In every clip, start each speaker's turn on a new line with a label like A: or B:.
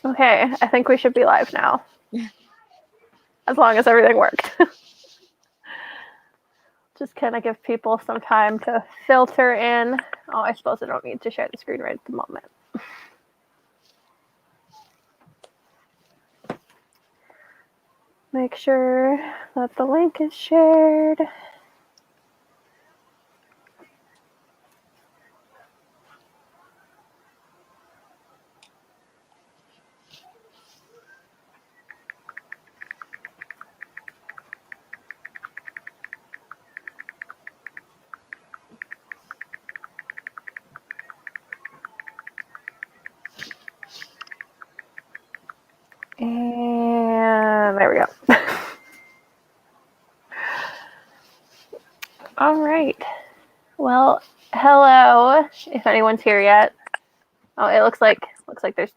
A: Okay, I think we should be live now. As long as everything worked. Just kind of give people some time to filter in. Oh, I suppose I don't need to share the screen right at the moment. Make sure that the link is shared. And there we go. All right. Well, hello. If anyone's here yet. Oh, it looks like there's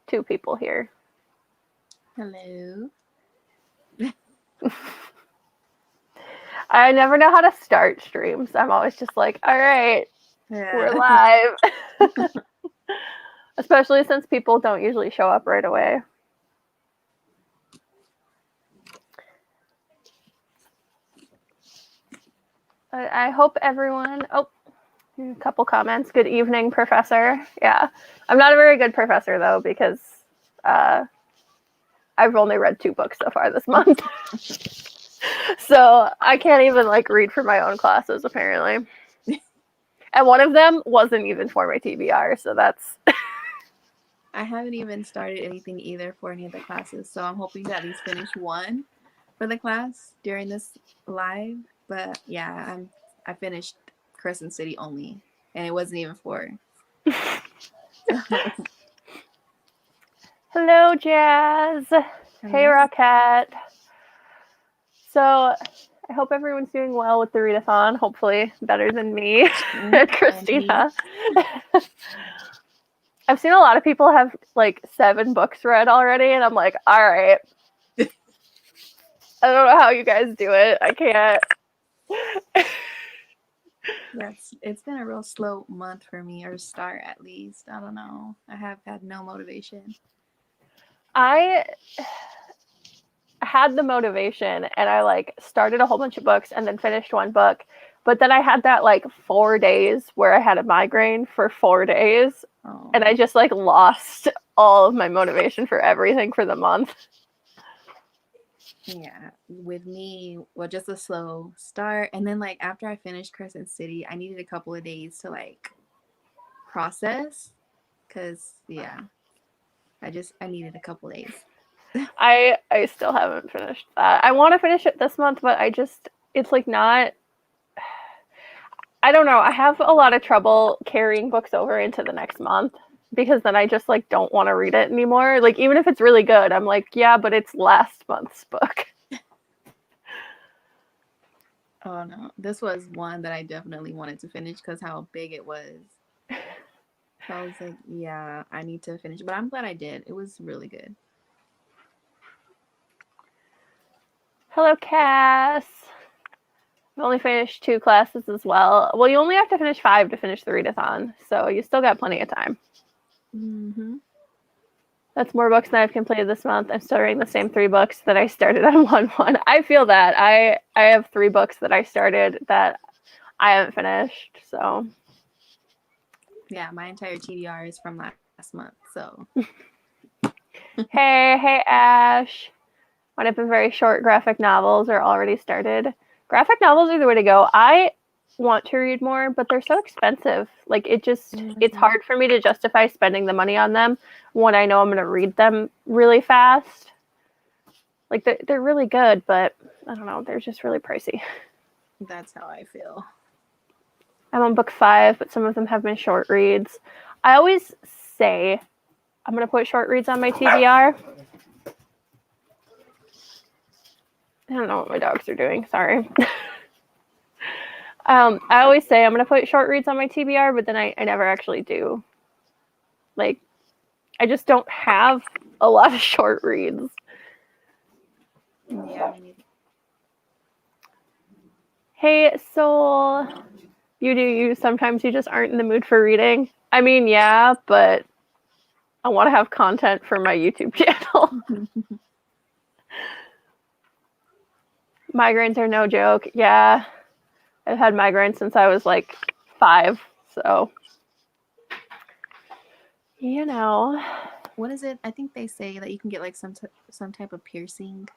A: 2 people here.
B: Hello.
A: I never know how to start streams. I'm always just like, all right, we're live. Especially since people don't usually show up right away. I hope everyone. Oh, a couple comments. Good evening, Professor. Yeah, I'm not a very good professor though because I've only read 2 books so far this month, so I can't even read for my own classes apparently. And one of them wasn't even for my TBR, so that's.
B: I haven't even started anything either for any of the classes, so I'm hoping to at least finish one for the class during this live. But yeah, I finished Crescent City only, and it wasn't even 4.
A: Hello, Jazz. Hello. Hey, Rocket. So I hope everyone's doing well with the Readathon. Hopefully better than me and Christina. I've seen a lot of people have 7 books read already, and I'm like, all right. I don't know how you guys do it. I can't.
B: It's been a real slow month for me, or start at least. I don't know. I have had no motivation.
A: I had the motivation, and I started a whole bunch of books and then finished one book. But then I had that 4 days where I had a migraine for 4 days. Oh. And I just lost all of my motivation for everything for the month.
B: Yeah, with me, well, just a slow start. And then after I finished Crescent City, I needed a couple of days to process. Cause yeah, I needed a couple days.
A: I still haven't finished that. I want to finish it this month, but it's not. I don't know. I have a lot of trouble carrying books over into the next month because then I just don't want to read it anymore. Even if it's really good, I'm like, yeah, but it's last month's book.
B: Oh no, this was one that I definitely wanted to finish because how big it was. So I was like, yeah, I need to finish. But I'm glad I did. It was really good.
A: Hello, Cass. I've only finished 2 classes as well. Well, you only have to finish 5 to finish the Readathon, so you still got plenty of time.
B: Mm-hmm.
A: That's more books than I've completed this month. I'm still reading the same 3 books that I started on 1/1. I feel that. I have 3 books that I started that I haven't finished, so.
B: Yeah, my entire TDR is from last month, so.
A: Hey, Ash. One of the very short graphic novels are already started. Graphic novels are the way to go. I want to read more, but they're so expensive. It's hard for me to justify spending the money on them when I know I'm going to read them really fast. They're really good, but I don't know, they're just really pricey.
B: That's how I feel.
A: I'm on book 5, but some of them have been short reads. I always say I'm going to put short reads on my TBR. I don't know what my dogs are doing. Sorry. I always say I'm going to put short reads on my TBR, but then I never actually do. I just don't have a lot of short reads.
B: Yeah.
A: Hey, Soul. You sometimes you just aren't in the mood for reading. I mean, yeah, but I want to have content for my YouTube channel. Migraines are no joke. Yeah. I've had migraines since I was like 5, so you know.
B: What is it? I think they say that you can get like some type of piercing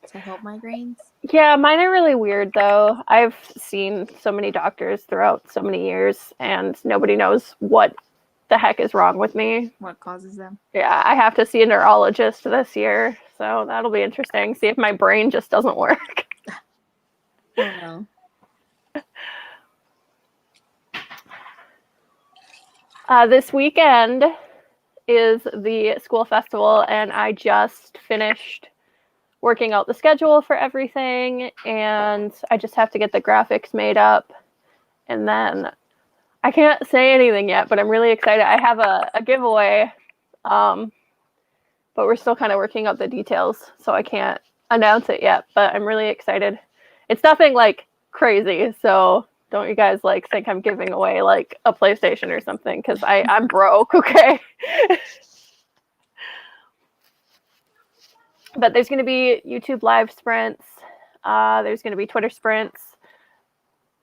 B: to help migraines.
A: Yeah, mine are really weird though. I've seen so many doctors throughout so many years, and nobody knows what the heck is wrong with me.
B: What causes them?
A: Yeah, I have to see a neurologist this year, so that'll be interesting. See if my brain just doesn't work.
B: Oh no.
A: This weekend is the school festival, and I just finished working out the schedule for everything, and I just have to get the graphics made up, and then I can't say anything yet, but I'm really excited. I have a giveaway, but we're still kind of working out the details, so I can't announce it yet, but I'm really excited. It's nothing like crazy, so don't you guys like think I'm giving away like a PlayStation or something, because I'm broke, okay? But there's going to be YouTube live sprints. There's going to be Twitter sprints.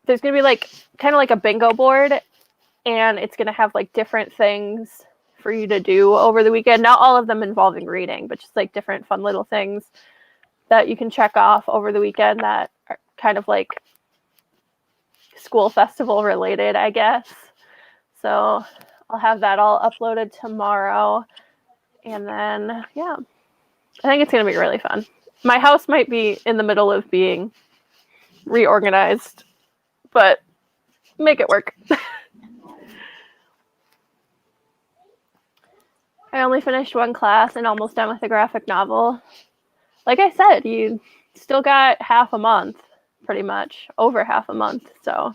A: There's going to be like kind of like a bingo board, and it's going to have like different things for you to do over the weekend. Not all of them involving reading, but just like different fun little things that you can check off over the weekend that are kind of like school festival related, I guess. So I'll have that all uploaded tomorrow. And then, yeah, I think it's going to be really fun. My house might be in the middle of being reorganized, but make it work. I only finished one class and almost done with a graphic novel. Like I said, you still got half a month, pretty much, over half a month. So,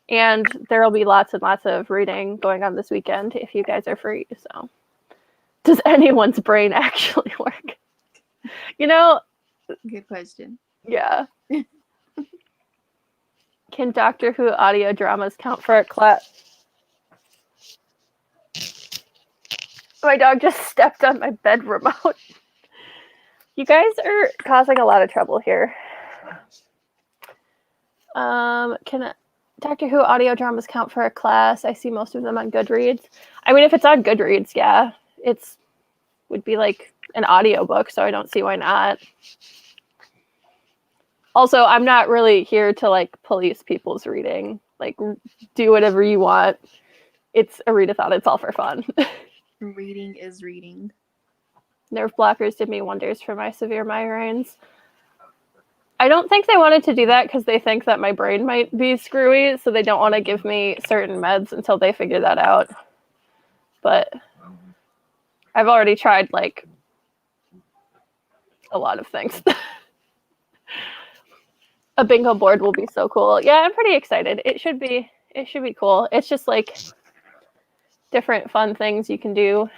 A: and there will be lots and lots of reading going on this weekend if you guys are free. So, does anyone's brain actually work? You know,
B: Good question.
A: yeah. Can Doctor Who audio dramas count for a class? My dog just stepped on my bed remote. You guys are causing a lot of trouble here. Can Doctor Who audio dramas count for a class? I see most of them on Goodreads. I mean, if it's on Goodreads, yeah, it's would be like an audiobook, so I don't see why not. Also, I'm not really here to like police people's reading. Like, do whatever you want. It's a readathon. It's all for fun.
B: Reading is reading.
A: Nerve blockers did me wonders for my severe migraines. I don't think they wanted to do that because they think that my brain might be screwy, so they don't want to give me certain meds until they figure that out. But I've already tried like a lot of things. A bingo board will be so cool. Yeah, I'm pretty excited. It should be cool. It's just like different fun things you can do.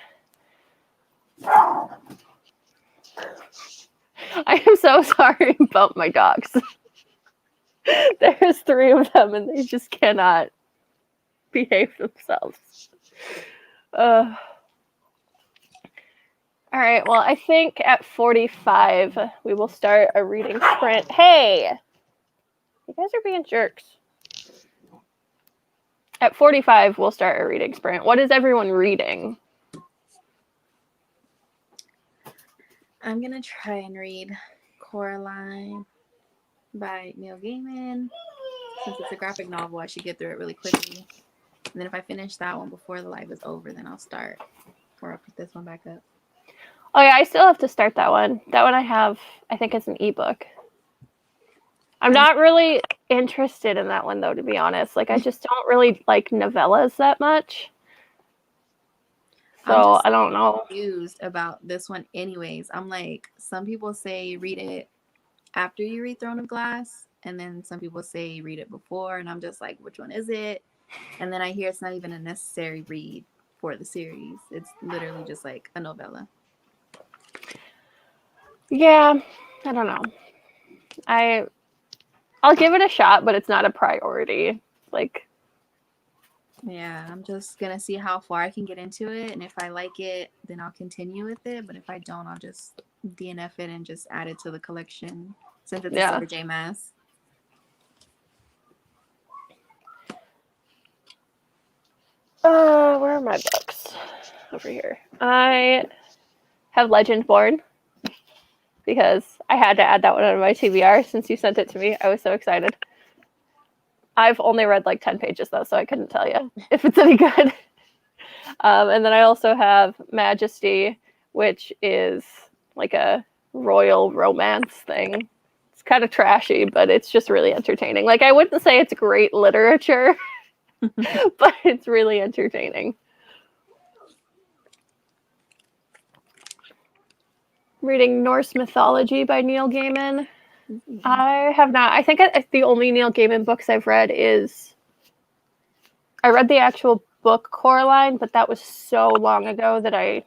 A: I am so sorry about my dogs. There's 3 of them and they just cannot behave themselves. All right, well, I think at 45 we will start a reading sprint. Hey, you guys are being jerks. At 45 we'll start a reading sprint. What is everyone reading?
B: I'm gonna try and read Coraline by Neil Gaiman. Since it's a graphic novel, I should get through it really quickly. And then if I finish that one before the live is over, then I'll start. Or I'll put this one back up.
A: Oh yeah, I still have to start that one. That one I think it's an ebook. I'm not really interested in that one though, to be honest. Like I just don't really like novellas that much. So I don't know.
B: Confused about this one anyways. I'm like, some people say read it after you read Throne of Glass, and then some people say read it before, and I'm just like, which one is it? And then I hear it's not even a necessary read for the series. It's literally just like a novella.
A: Yeah, I don't know. I'll give it a shot, but it's not a priority. Like
B: Yeah, I'm just gonna see how far I can get into it, and if I like it, then I'll continue with it. But if I don't, I'll just DNF it and just add it to the collection since it's a
A: Yeah.
B: Sarah J. Maas.
A: Where are my books? Over here. I have Legendborn because I had to add that one on my TBR since you sent it to me. I was so excited. I've only read like 10 pages though, so I couldn't tell you if it's any good. And then I also have Majesty, which is like a royal romance thing. It's kind of trashy, but it's just really entertaining. Like, I wouldn't say it's great literature, but it's really entertaining. Reading Norse Mythology by Neil Gaiman. I have not. I think the only Neil Gaiman books I've read is I read the actual book Coraline, but that was so long ago that I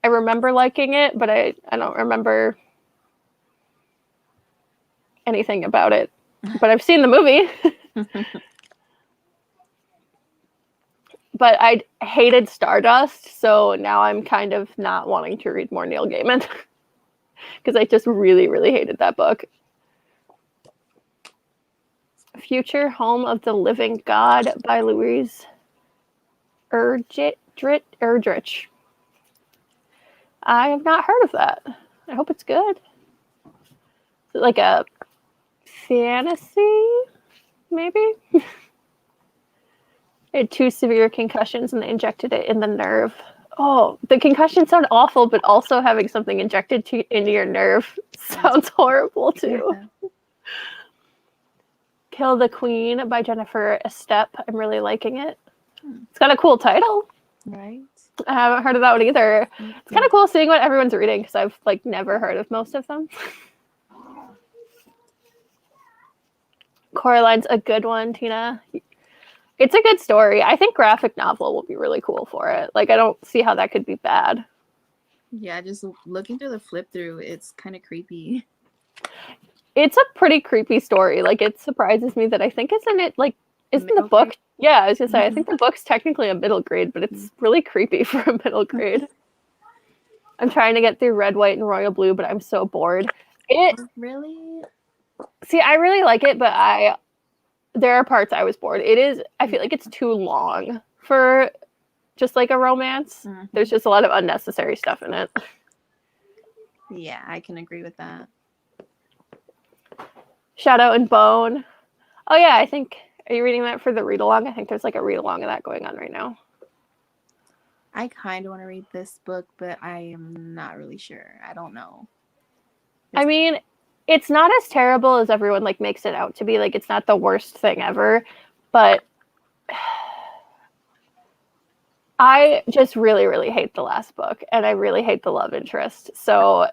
A: remember liking it, but I don't remember anything about it. But I've seen the movie. But I hated Stardust, so now I'm kind of not wanting to read more Neil Gaiman because I just really, really hated that book. Future Home of the Living God by Louise Erdrich. I have not heard of that. I hope it's good. Is it like a fantasy, maybe? I had 2 severe concussions and they injected it in the nerve. Oh, the concussions sound awful, but also having something injected into your nerve sounds horrible too. Yeah. Kill the Queen by Jennifer Estep. I'm really liking it. It's got a cool title.
B: Right.
A: I haven't heard of that one either. It's kind of cool seeing what everyone's reading because I've like never heard of most of them. Coraline's a good one, Tina. It's a good story. I think graphic novel will be really cool for it. Like, I don't see how that could be bad.
B: Yeah, just looking through the flip through, it's kind of creepy.
A: It's a pretty creepy story. Like, it surprises me that I think isn't it like isn't the book grade? Yeah, I was gonna say I think the book's technically a middle grade, but it's really creepy for a middle grade. I'm trying to get through Red, White, and Royal Blue, but I'm so bored.
B: Really?
A: See, I really like it, but there are parts I was bored. I feel like it's too long for just like a romance. Mm-hmm. There's just a lot of unnecessary stuff in it.
B: Yeah, I can agree with that.
A: Shadow and Bone. Oh yeah, are you reading that for the read along? I think there's like a read along of that going on right now.
B: I kind of want to read this book, but I am not really sure. I don't know.
A: I mean, it's not as terrible as everyone like makes it out to be. Like, it's not the worst thing ever, but I just really, really hate the last book, and I really hate the love interest. So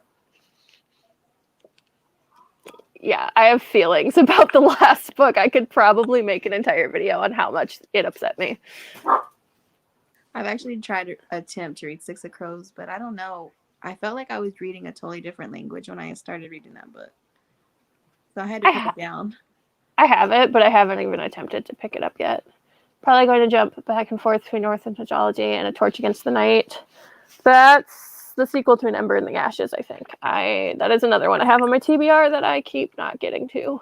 A: yeah, I have feelings about the last book. I could probably make an entire video on how much it upset me.
B: I've actually tried to attempt to read Six of Crows, but I don't know. I felt like I was reading a totally different language when I started reading that book. So I had to put it down.
A: I have it, but I haven't even attempted to pick it up yet. Probably going to jump back and forth between North and Mythology and A Torch Against the Night. That's the sequel to An Ember in the Ashes, I think. That is another one I have on my TBR that I keep not getting to.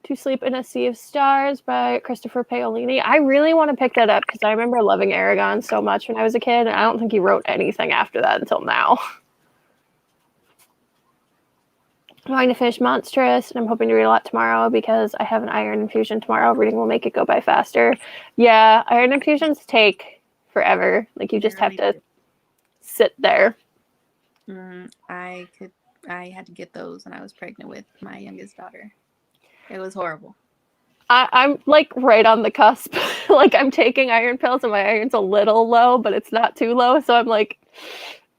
A: To Sleep in a Sea of Stars by Christopher Paolini. I really want to pick that up because I remember loving Aragon so much when I was a kid, and I don't think he wrote anything after that until now. I'm going to finish Monstrous, and I'm hoping to read a lot tomorrow because I have an iron infusion tomorrow. Reading will make it go by faster. Yeah, iron infusions take forever. Like, you just have to sit there.
B: I had to get those when I was pregnant with my youngest daughter. It was horrible.
A: I'm like right on the cusp. Like, I'm taking iron pills and my iron's a little low, but it's not too low. So I'm like,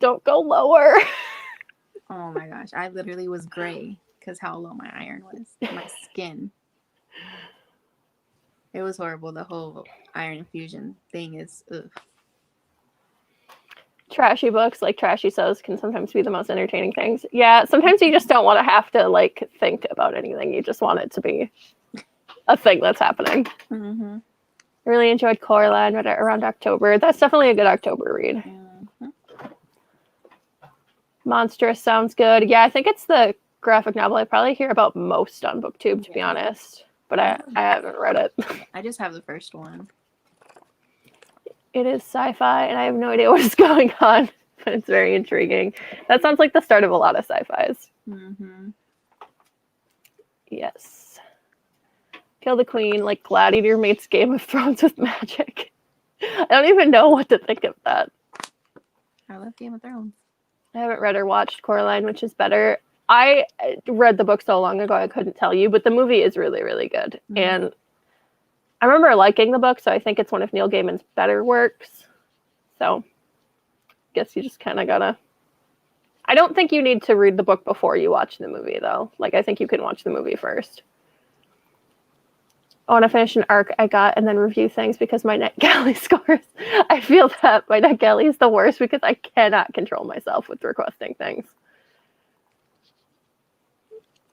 A: don't go lower.
B: Oh my gosh. I literally was gray because how low my iron was. My skin. It was horrible. The whole iron infusion thing is ugh.
A: Trashy books, like trashy shows, can sometimes be the most entertaining things. Yeah, sometimes you just don't want to have to like think about anything. You just want it to be a thing that's happening.
B: Mm-hmm.
A: I really enjoyed Coraline, read it around October. That's definitely a good October read.
B: Mm-hmm.
A: Monstrous sounds good. Yeah, I think it's the graphic novel I probably hear about most on BookTube, to be honest. But I haven't read it.
B: I just have the first one.
A: It is sci-fi, and I have no idea what is going on, but it's very intriguing. That sounds like the start of a lot of sci-fis.
B: Mm-hmm.
A: Yes. Kill the Queen, like Gladiator meets Game of Thrones with magic. I don't even know what to think of that.
B: I love Game of Thrones.
A: I haven't read or watched Coraline, which is better. I read the book so long ago I couldn't tell you, but the movie is really, really good.
B: Mm-hmm.
A: And I remember liking the book, so I think it's one of Neil Gaiman's better works. So I guess you just kind of gotta... I don't think you need to read the book before you watch the movie, though. Like, I think you can watch the movie first. I want to finish an arc I got and then review things because my NetGalley scores. I feel that my NetGalley is the worst because I cannot control myself with requesting things.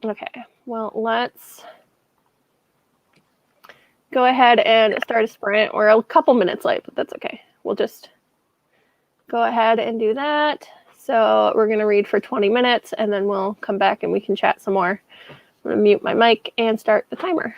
A: Okay, well, let's go ahead and start a sprint. We're a couple minutes late, but that's okay. We'll just go ahead and do that. So we're going to read for 20 minutes, and then we'll come back and we can chat some more. I'm going to mute my mic and start the timer.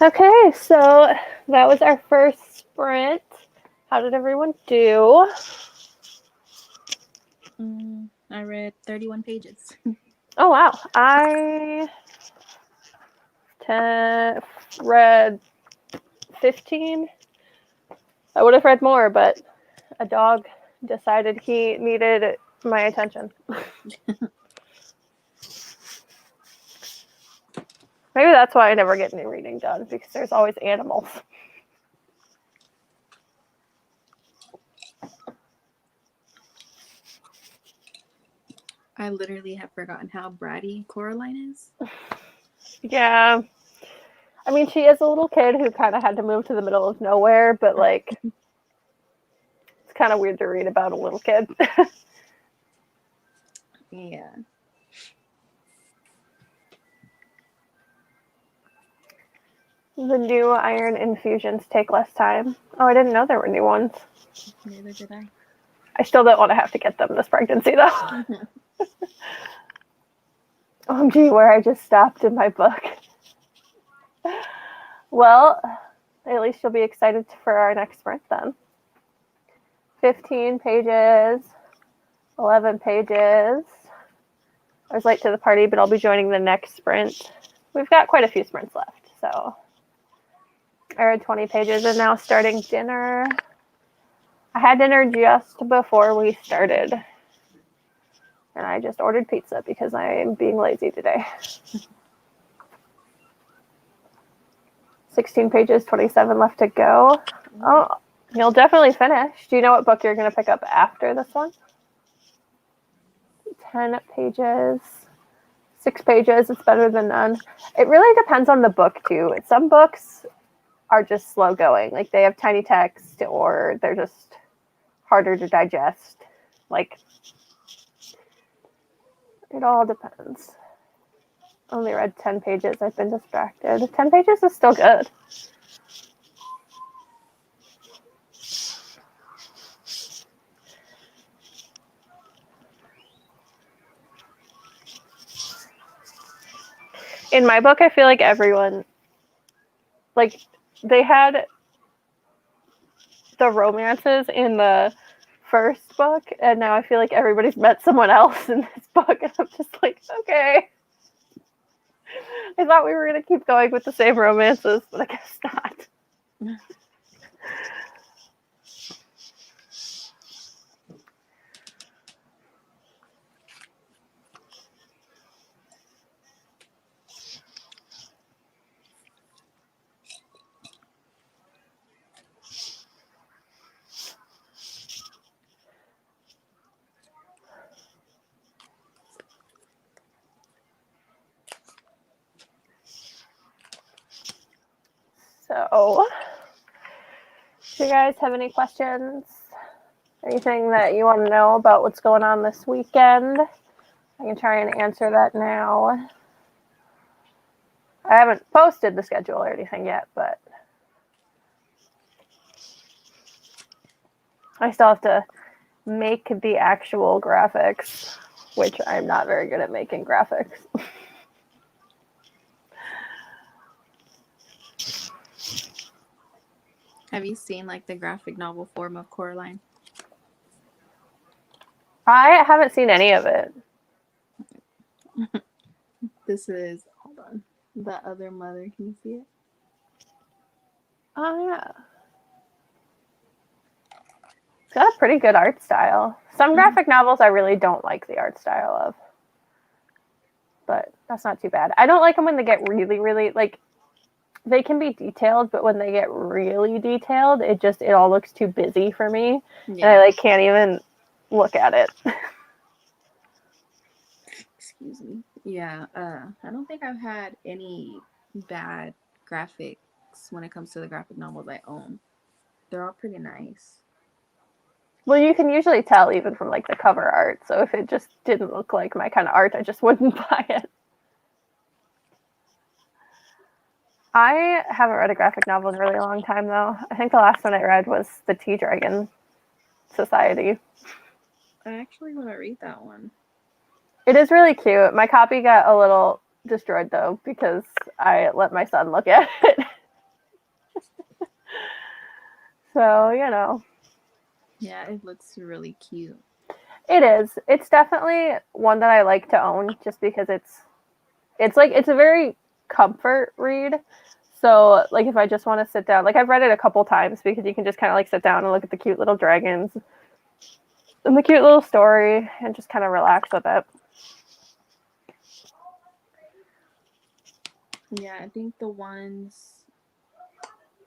A: Okay, so that was our first sprint. How did everyone do?
B: I read 31 pages.
A: Oh, wow. I read 15. I would have read more, but a dog decided he needed my attention. Maybe that's why I never get any reading done, because there's always animals.
B: I literally have forgotten how bratty Coraline is.
A: Yeah. I mean, she is a little kid who kind of had to move to the middle of nowhere, but like, it's kind of weird to read about a little kid.
B: Yeah.
A: The new iron infusions take less time. Oh, I didn't know there were new ones.
B: Neither did I.
A: I still don't want to have to get them this pregnancy, though. OMG, where I just stopped in my book. Well, at least you'll be excited for our next sprint then. 15 pages, 11 pages. I was late to the party, but I'll be joining the next sprint. We've got quite a few sprints left, so I read 20 pages and now starting dinner. I had dinner just before we started, and I just ordered pizza because I am being lazy today. 16 pages, 27 left to go. Oh, you'll definitely finish. Do you know what book you're going to pick up after this one? 10 pages, 6 pages. It's better than none. It really depends on the book, too. Some books are just slow going. Like, they have tiny text, or they're just harder to digest. Like, it all depends. Only read 10 pages. I've been distracted. 10 pages is still good. In my book, I feel like everyone, like, they had the romances in the first book, and now I feel like everybody's met someone else in this book, and I'm just like, okay. I thought we were going to keep going with the same romances, but I guess not. So, do you guys have any questions? Anything that you want to know about what's going on this weekend? I can try and answer that now. I haven't posted the schedule or anything yet, but I still have to make the actual graphics, which I'm not very good at making graphics.
B: Have you seen like the graphic novel form of Coraline?
A: I haven't seen any of it.
B: This is, hold on, the other mother. Can you see it?
A: Oh, yeah. It's got a pretty good art style. Some graphic novels I really don't like the art style of. But that's not too bad. I don't like them when they get really, really, like, they can be detailed, but when they get really detailed, it all looks too busy for me. Yeah. And I, like, can't even look at it.
B: Excuse me. Yeah, I don't think I've had any bad graphics when it comes to the graphic novels I own. They're all pretty nice.
A: Well, you can usually tell even from, like, the cover art. So if it just didn't look like my kind of art, I just wouldn't buy it. I haven't read a graphic novel in a really long time, though. I think the last one I read was The Tea Dragon Society.
B: I actually want to read that one.
A: It is really cute. My copy got a little destroyed, though, because I let my son look at it. So, you know.
B: Yeah, it looks really cute.
A: It is. It's definitely one that I like to own just because it's a very comfort read. So, like, if I just want to sit down, like, I've read it a couple times because you can just kind of like sit down and look at the cute little dragons and the cute little story and just kind of relax with it.
B: Yeah, I think the ones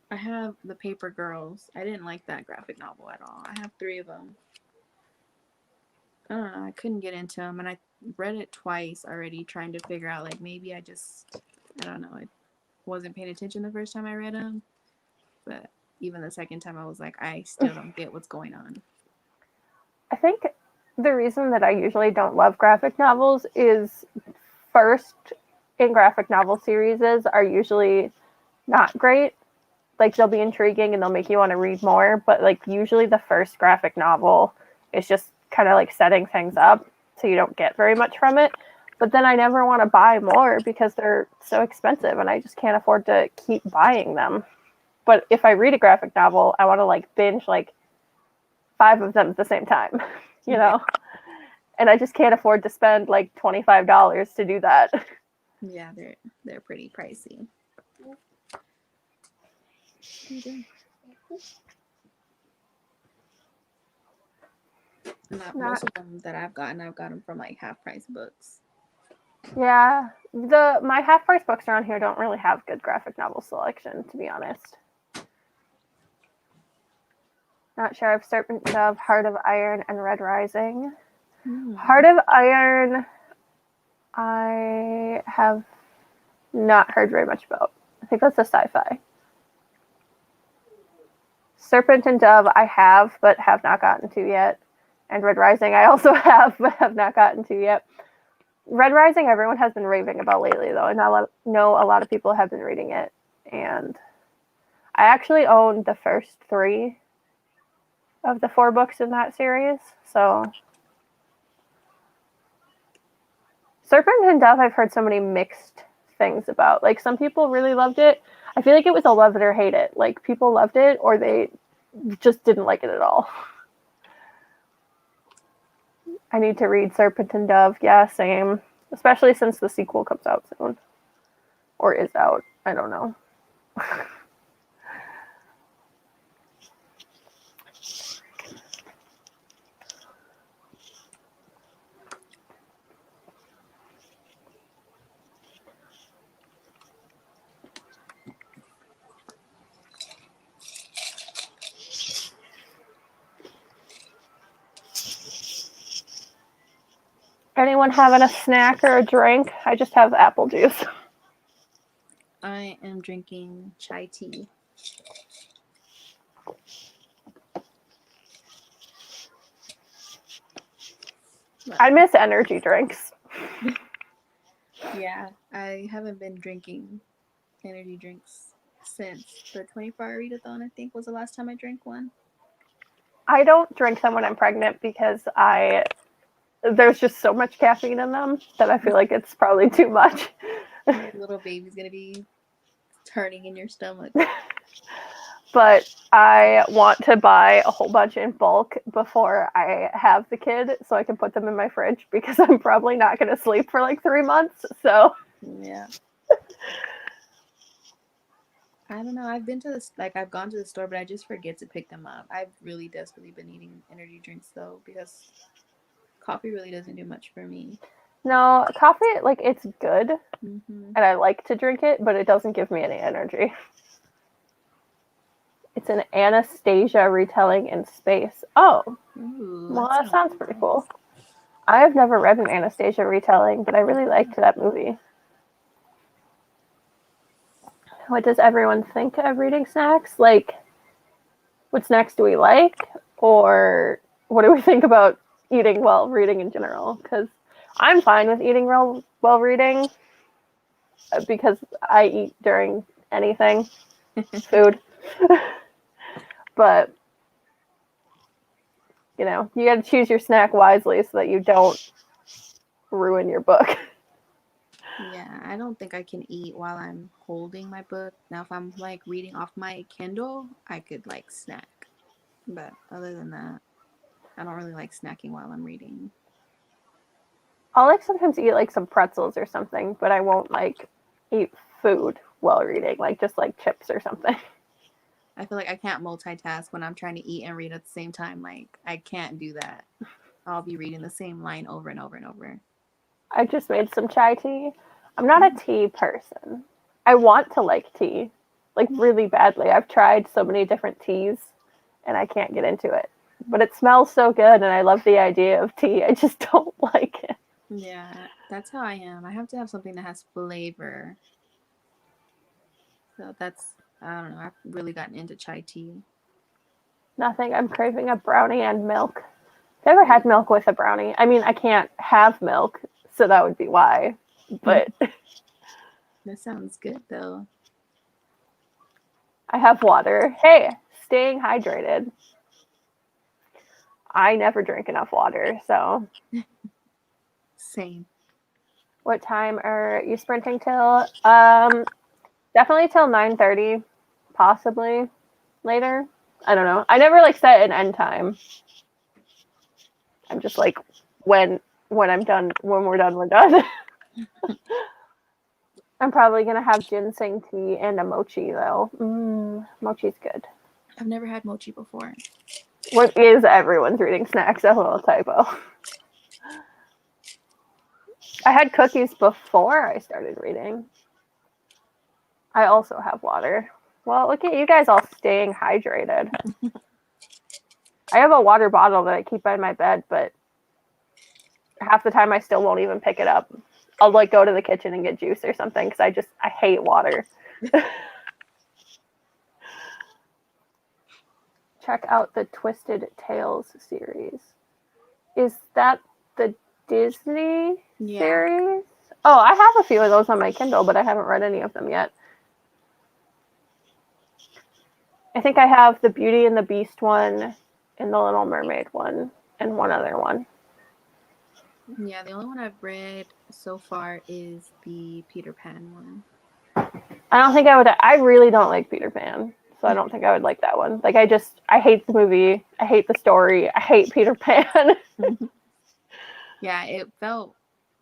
B: I have the Paper Girls. I didn't like that graphic novel at all. I have 3 of them. I don't know. I couldn't get into them, and I read it twice already, trying to figure out like maybe I don't know. I wasn't paying attention the first time I read them, but even the second time I was like, I still don't get what's going on.
A: I think the reason that I usually don't love graphic novels is first in graphic novel series are usually not great. Like they'll be intriguing and they'll make you want to read more, but like usually the first graphic novel is just kind of like setting things up so you don't get very much from it. But then I never want to buy more because they're so expensive and I just can't afford to keep buying them. But if I read a graphic novel, I want to like binge like 5 of them at the same time, you know? And I just can't afford to spend like $25 to do that.
B: Yeah, they're pretty pricey. Most of them that I've gotten from like half price books.
A: Yeah, my half price books around here don't really have good graphic novel selection, to be honest. Not sure if Serpent Dove, Heart of Iron, and Red Rising. Heart of Iron, I have not heard very much about. I think that's a sci-fi. Serpent and Dove, I have, but have not gotten to yet. And Red Rising, I also have, but have not gotten to yet. Red Rising, everyone has been raving about lately, though. And I know a lot of people have been reading it. And I actually own the first 3 of the 4 books in that series. So Serpent and Dove, I've heard so many mixed things about. Like, some people really loved it. I feel like it was a love it or hate it. Like, people loved it or they just didn't like it at all. I need to read Serpent and Dove. Yeah, same. Especially since the sequel comes out soon. Or is out. I don't know. Anyone having a snack or a drink? I just have apple juice.
B: I am drinking chai tea.
A: I miss energy drinks.
B: Yeah, I haven't been drinking energy drinks since the 24-hour Readathon, I think, was the last time I drank one.
A: I don't drink them when I'm pregnant because there's just so much caffeine in them that I feel like it's probably too much.
B: Your little baby's gonna be turning in your stomach.
A: But I want to buy a whole bunch in bulk before I have the kid so I can put them in my fridge because I'm probably not going to sleep for like 3 months. So
B: yeah. I don't know. I've gone to the store, but I just forget to pick them up. I've really desperately been eating energy drinks though because coffee really doesn't do much for me.
A: no, coffee, like, it's good and I like to drink it, but it doesn't give me any energy. It's an Anastasia retelling in space. Oh, well, that sounds pretty cool. I have never read an Anastasia retelling, but I really liked that movie. What does everyone think of reading snacks? Like, what snacks do we like? Or what do we think about eating while reading in general? Because I'm fine with eating while reading because I eat during anything, food. But, you know, you got to choose your snack wisely so that you don't ruin your book.
B: Yeah, I don't think I can eat while I'm holding my book. Now, if I'm like reading off my Kindle, I could like snack. But other than that, I don't really like snacking while I'm reading.
A: I'll like sometimes eat like some pretzels or something, but I won't like eat food while reading, like just like chips or something.
B: I feel like I can't multitask when I'm trying to eat and read at the same time. Like, I can't do that. I'll be reading the same line over and over and over.
A: I just made some chai tea. I'm not a tea person. I want to like tea, like really badly. I've tried so many different teas and I can't get into it. But it smells so good and I love the idea of tea. I just don't like it.
B: Yeah, that's how I am. I have to have something that has flavor. So that's, I don't know, I've really gotten into chai tea.
A: Nothing. I'm craving a brownie and milk. Have you ever had milk with a brownie? I mean, I can't have milk, so that would be why. But
B: That sounds good though.
A: I have water. Hey, staying hydrated. I never drink enough water, so
B: Same.
A: what time are you sprinting till? Definitely till 9:30, possibly later. I don't know. I never like set an end time. I'm just like when I'm done, when we're done, we're done. I'm probably gonna have ginseng tea and a mochi though. Mochi's good.
B: I've never had mochi before.
A: What is everyone's reading snacks? A little typo. I had cookies before I started reading. I also have water. Well, look at you guys all staying hydrated. I have a water bottle that I keep by my bed, but half the time I still won't even pick it up. I'll like go to the kitchen and get juice or something because I hate water. Check out the Twisted Tales series. Is that the Disney series? Oh, I have a few of those on my Kindle, but I haven't read any of them yet. I think I have the Beauty and the Beast one and the Little Mermaid one and one other one.
B: Yeah, the only one I've read so far is the Peter Pan one.
A: I don't think I would. I really don't like Peter Pan, so I don't think I would like that one. Like, I hate the movie. I hate the story. I hate Peter Pan.
B: Yeah, it felt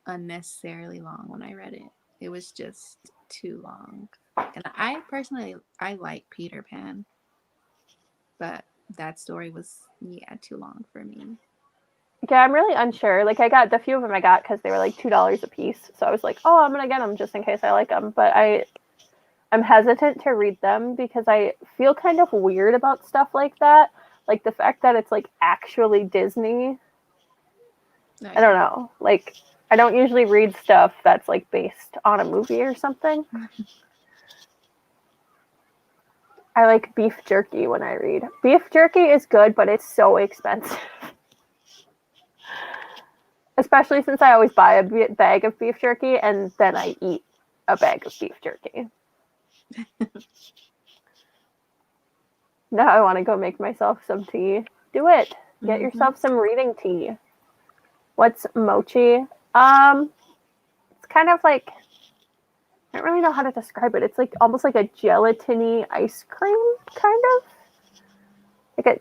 B: unnecessarily long when I read it. It was just too long. And I personally, I like Peter Pan, but that story was, yeah, too long for me.
A: Yeah, I'm really unsure. Like, I got the few of them I got because they were like $2 a piece, so I was like, oh, I'm gonna get them just in case I like them. But I'm hesitant to read them because I feel kind of weird about stuff like that. Like the fact that it's like actually Disney. I don't know. Like, I don't usually read stuff that's like based on a movie or something. I like beef jerky when I read. Beef jerky is good, but it's so expensive. Especially since I always buy a bag of beef jerky and then I eat a bag of beef jerky. Now I want to go make myself some tea. Do it. Get yourself some reading tea. What's mochi? It's kind of like, I don't really know how to describe it. It's like almost like a gelatiny ice cream, kind of.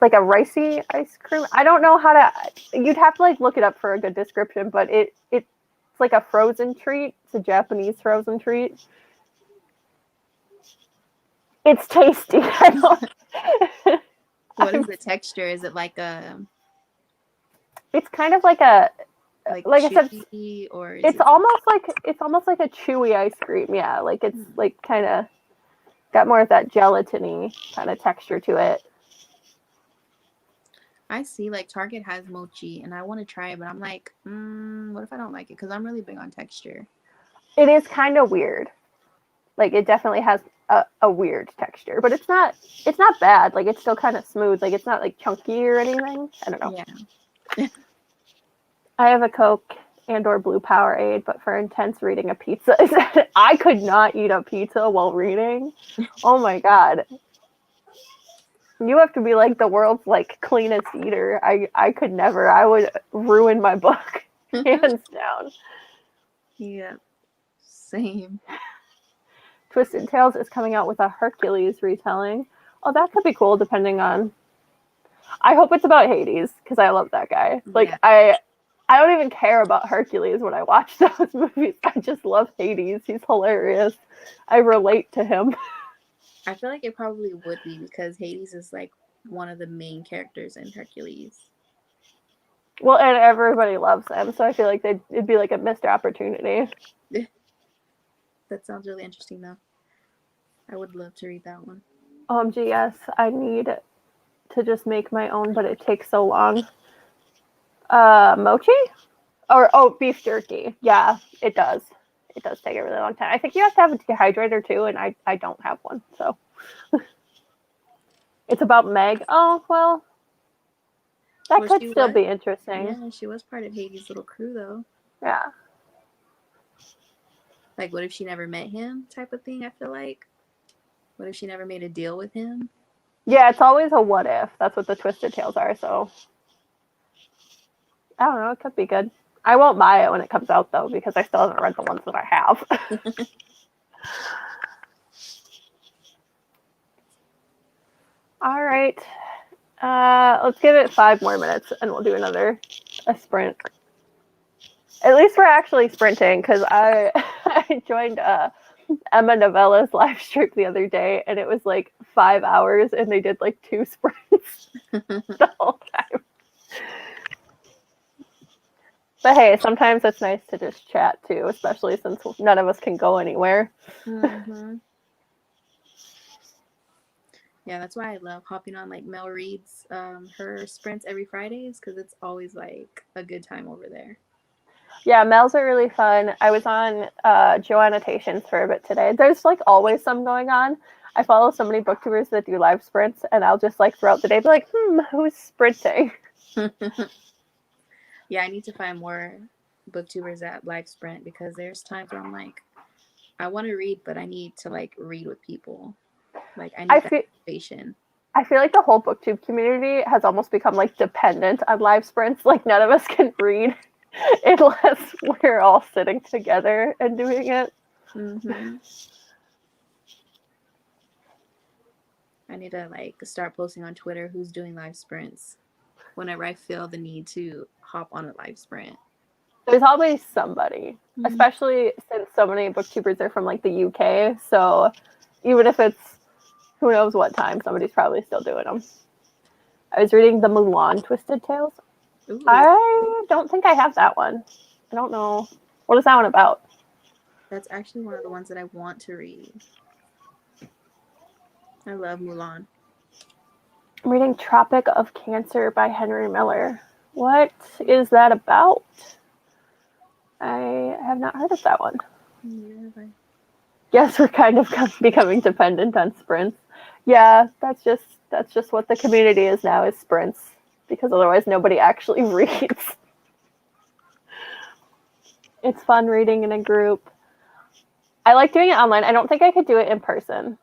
A: Like a ricey ice cream. I don't know how to. You'd have to like look it up for a good description, but it's like a frozen treat. It's a Japanese frozen treat. It's tasty.
B: What is the texture? Is it like a?
A: It's kind of like a
B: like
A: I said,
B: or
A: it's almost like a chewy ice cream. Yeah, like it's like kind of got more of that gelatiny kind of texture to it.
B: I see, like Target has mochi, and I want to try it, but I'm like, what if I don't like it? Because I'm really big on texture.
A: It is kind of weird. Like it definitely has a weird texture, but it's not bad. Like it's still kind of smooth. Like it's not like chunky or anything. I don't know.
B: Yeah.
A: I have a Coke and or Blue Powerade, but for intense reading, a pizza. I could not eat a pizza while reading. Oh my god. You have to be like the world's like cleanest eater. I could never. I would ruin my book hands down.
B: Yeah. Same.
A: Twisted Tales is coming out with a Hercules retelling. Oh, that could be cool depending on. I hope it's about Hades because I love that guy. Like
B: Yeah.
A: I don't even care about Hercules when I watch those movies. I just love Hades. He's hilarious. I relate to him.
B: I feel like it probably would be because Hades is like one of the main characters in Hercules.
A: Well, and everybody loves him, so I feel like it'd be like a missed opportunity.
B: That sounds really interesting, though. I would love to read that one.
A: Yes, I need to just make my own, but it takes so long. Mochi? Or beef jerky. Yeah, it does. It does take a really long time. I think you have to have a dehydrator too, and I don't have one, so. It's about Meg. Oh, well, that could still be interesting.
B: Yeah, she was part of Hades' little crew, though.
A: Yeah.
B: Like, what if she never met him type of thing, I feel like? What if she never made a deal with him?
A: Yeah, it's always a what if. That's what the Twisted Tales are, so. I don't know, it could be good. I won't buy it when it comes out, though, because I still haven't read the ones that I have. All right. Let's give it 5 more minutes, and we'll do a sprint. At least we're actually sprinting, because I joined Emma Novella's live stream the other day, and it was like 5 hours, and they did like 2 sprints the whole time. But hey, sometimes it's nice to just chat too, especially since none of us can go anywhere.
B: Mm-hmm. Yeah, that's why I love hopping on like Mel Reed's her sprints every Fridays because it's always like a good time over there.
A: Yeah, Mel's are really fun. I was on Joannotations for a bit today. There's like always some going on. I follow so many booktubers that do live sprints, and I'll just like throughout the day be like, who's sprinting?
B: Yeah, I need to find more booktubers that live sprint because there's times where I'm like, I want to read, but I need to like read with people. Like I need that motivation.
A: I feel like the whole booktube community has almost become like dependent on live sprints. Like none of us can read unless we're all sitting together and doing it.
B: Mm-hmm. I need to like start posting on Twitter who's doing live sprints whenever I feel the need to hop on a live sprint.
A: There's always somebody, especially since so many booktubers are from like the UK. So even if it's who knows what time, somebody's probably still doing them. I was reading the Mulan Twisted Tales. Ooh. I don't think I have that one. I don't know. What is that one about?
B: That's actually one of the ones that I want to read. I love Mulan.
A: I'm reading Tropic of Cancer by Henry Miller. What is that about? I have not heard of that one. Yes, we're kind of becoming dependent on sprints. Yeah, that's just what the community is now, is sprints, because otherwise nobody actually reads. It's fun reading in a group. I like doing it online. I don't think I could do it in person.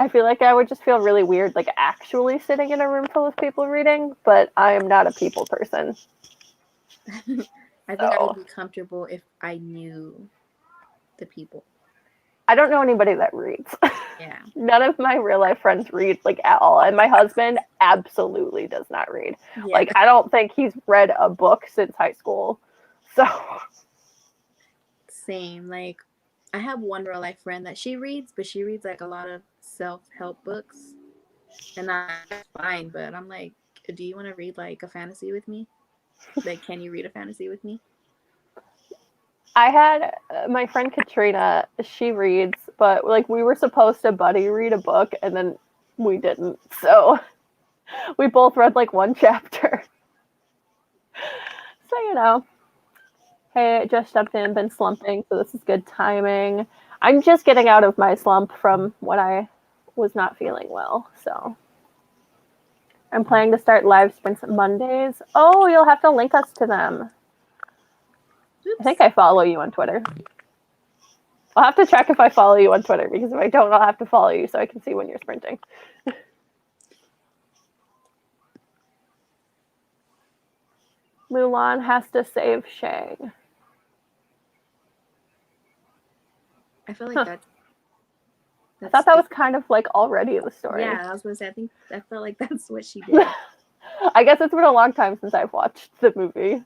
A: I feel like I would just feel really weird, like actually sitting in a room full of people reading, but I am not a people person.
B: I think I would be comfortable if I knew the people.
A: I don't know anybody that reads.
B: Yeah.
A: None of my real life friends read like at all. And my husband absolutely does not read. Yeah. Like I don't think he's read a book since high school. So
B: same. Like I have one real life friend that she reads, but she reads like a lot of self-help books. And that's fine, but I'm like, do you want to read like a fantasy with me? Like, can you read a fantasy with me?
A: I had my friend Katrina, she reads, but like we were supposed to buddy read a book and then we didn't. So we both read like one chapter. So, you know, hey, just jumped in, been slumping, so this is good timing. I'm just getting out of my slump from when I was not feeling well, so. I'm planning to start live sprints Mondays. Oh, you'll have to link us to them. Oops. I think I follow you on Twitter. I'll have to check if I follow you on Twitter, because if I don't, I'll have to follow you so I can see when you're sprinting. Mulan has to save Shang.
B: I feel like
A: Huh.
B: that's
A: I thought that was kind of like already the story.
B: Yeah, I was gonna say I felt like that's what she did.
A: I guess it's been a long time since I've watched the movie.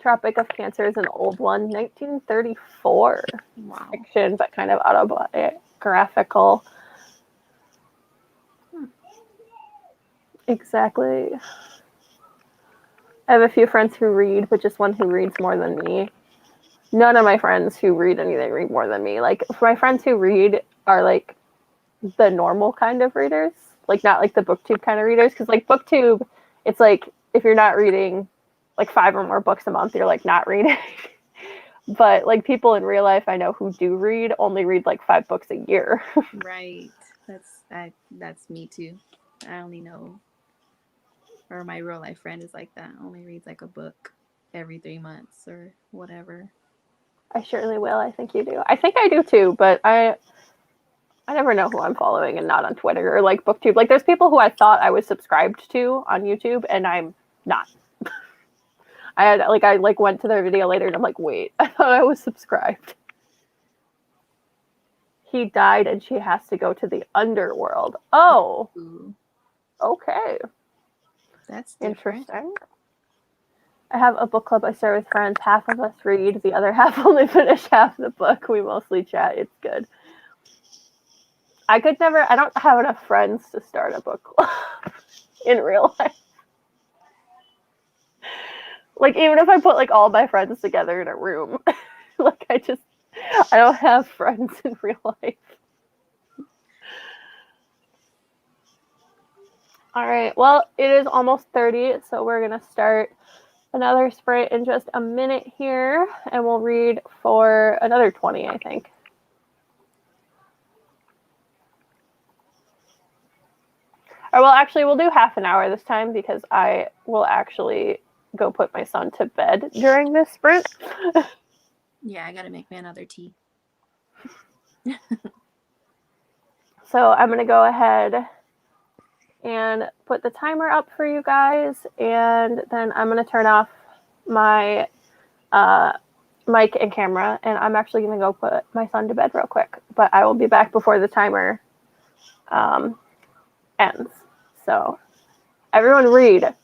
A: Tropic of Cancer is an old one, 1934.
B: Wow.
A: Fiction, but kind of autobiographical. Exactly. I have a few friends who read, but just one who reads more than me. None of my friends who read anything read more than me. Like, my friends who read are like the normal kind of readers, like not like the booktube kind of readers, because like booktube, it's like if you're not reading like 5 or more books a month, you're like not reading. But like people in real life I know who do read only read like 5 books a year.
B: Right. That's me too. I only know, or my real life friend is like that. Only reads like a book every 3 months or whatever.
A: I surely will. I think you do. I think I do too, but I never know who I'm following and not on Twitter or like booktube. Like there's people who I thought I was subscribed to on YouTube and I'm not. I went to their video later and I'm like, wait, I thought I was subscribed. He died and she has to go to the underworld. Oh,
B: Ooh,
A: okay.
B: that's different.
A: Interesting. I have a book club I start with friends. Half of us read, the other half only finish half the book. We mostly chat. It's good. I don't have enough friends to start a book club in real life. Like, even if I put like all my friends together in a room, like I don't have friends in real life. All right. Well, it is almost 30, so we're going to start another sprint in just a minute here, and we'll read for another 20, I think. Or well, actually, we'll do half an hour this time because I will actually go put my son to bed during this sprint.
B: Yeah, I gotta make me another tea.
A: So I'm going to go ahead and put the timer up for you guys, and then I'm going to turn off my mic and camera, and I'm actually going to go put my son to bed real quick. But I will be back before the timer ends. So everyone read.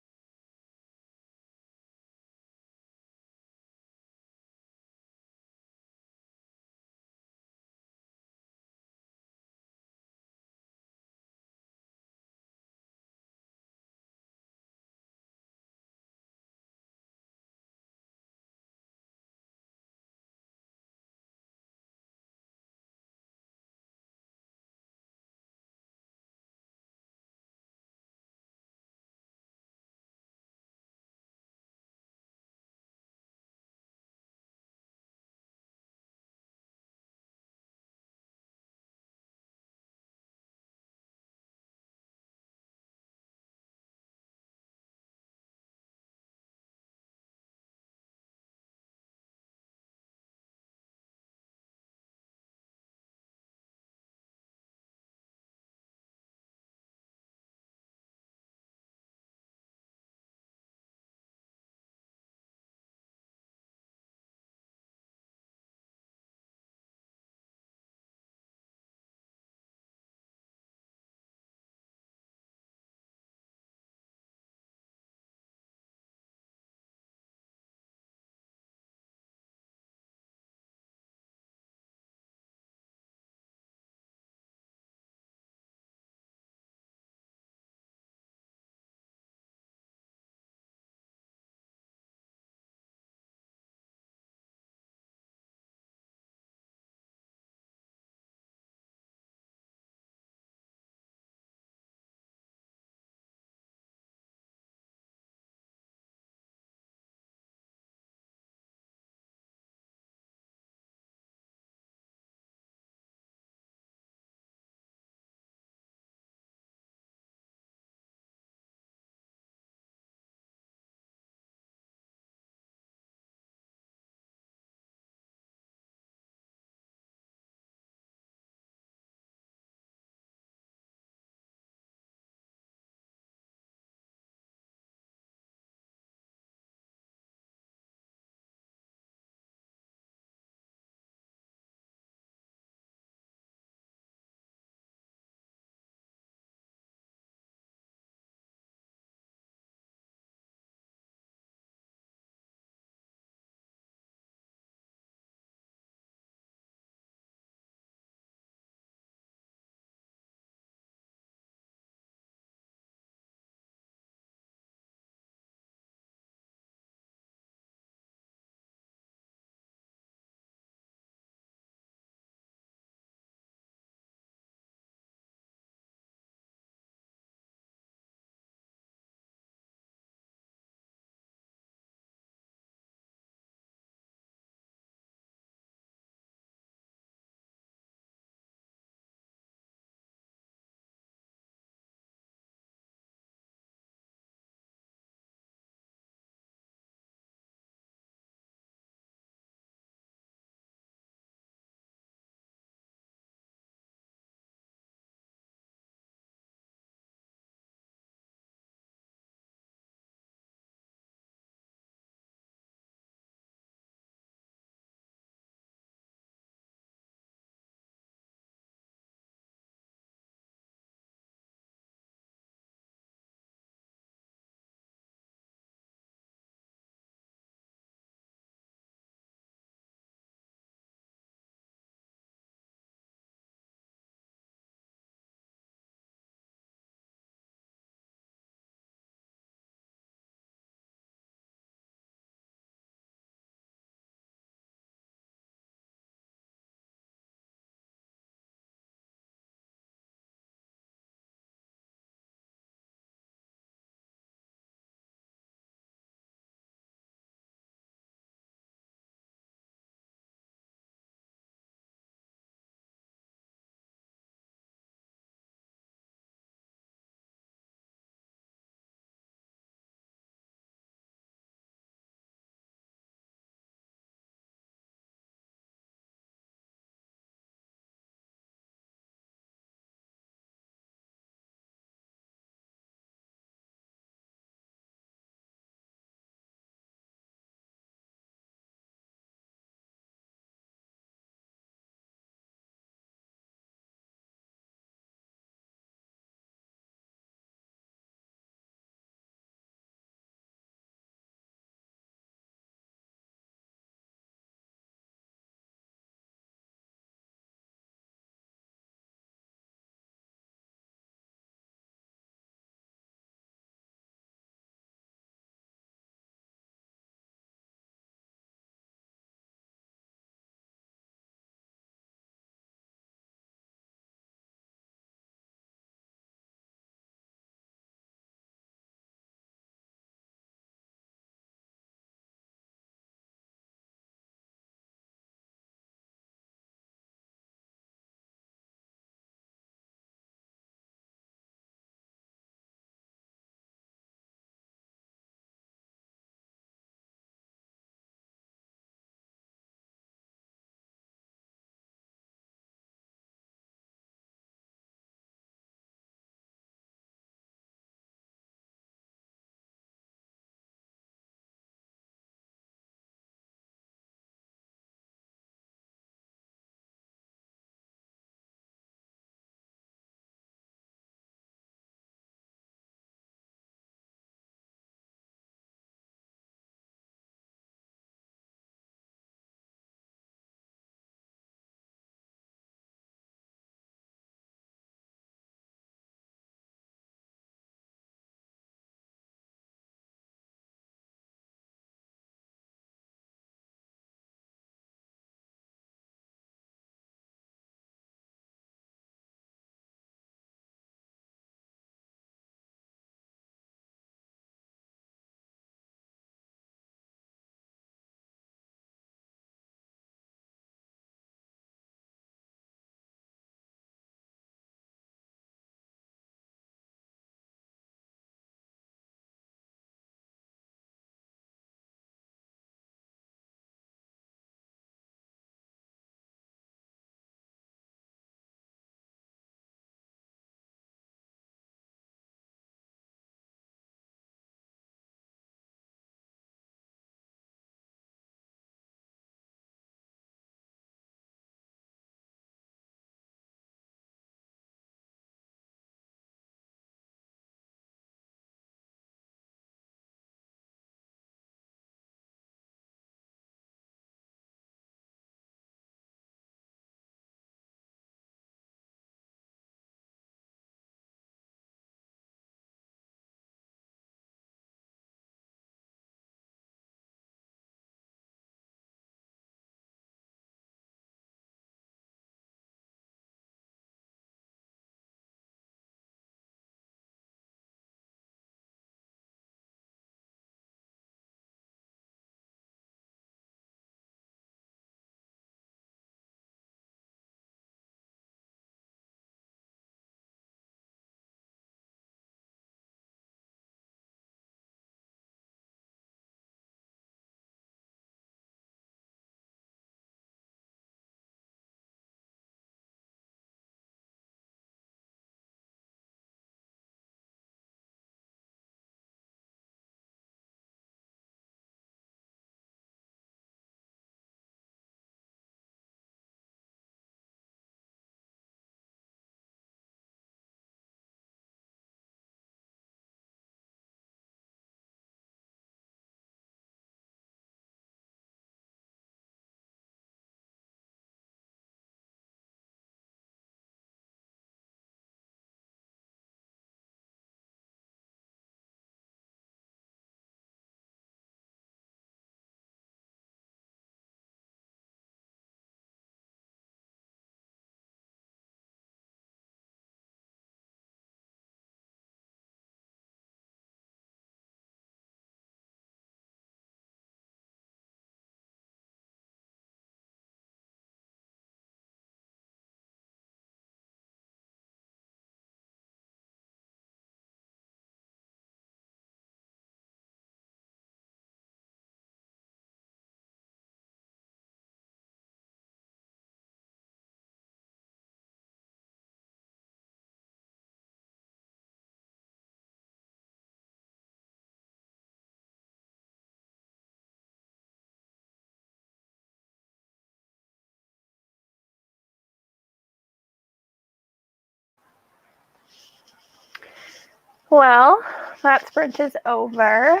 A: Well, that sprint is over.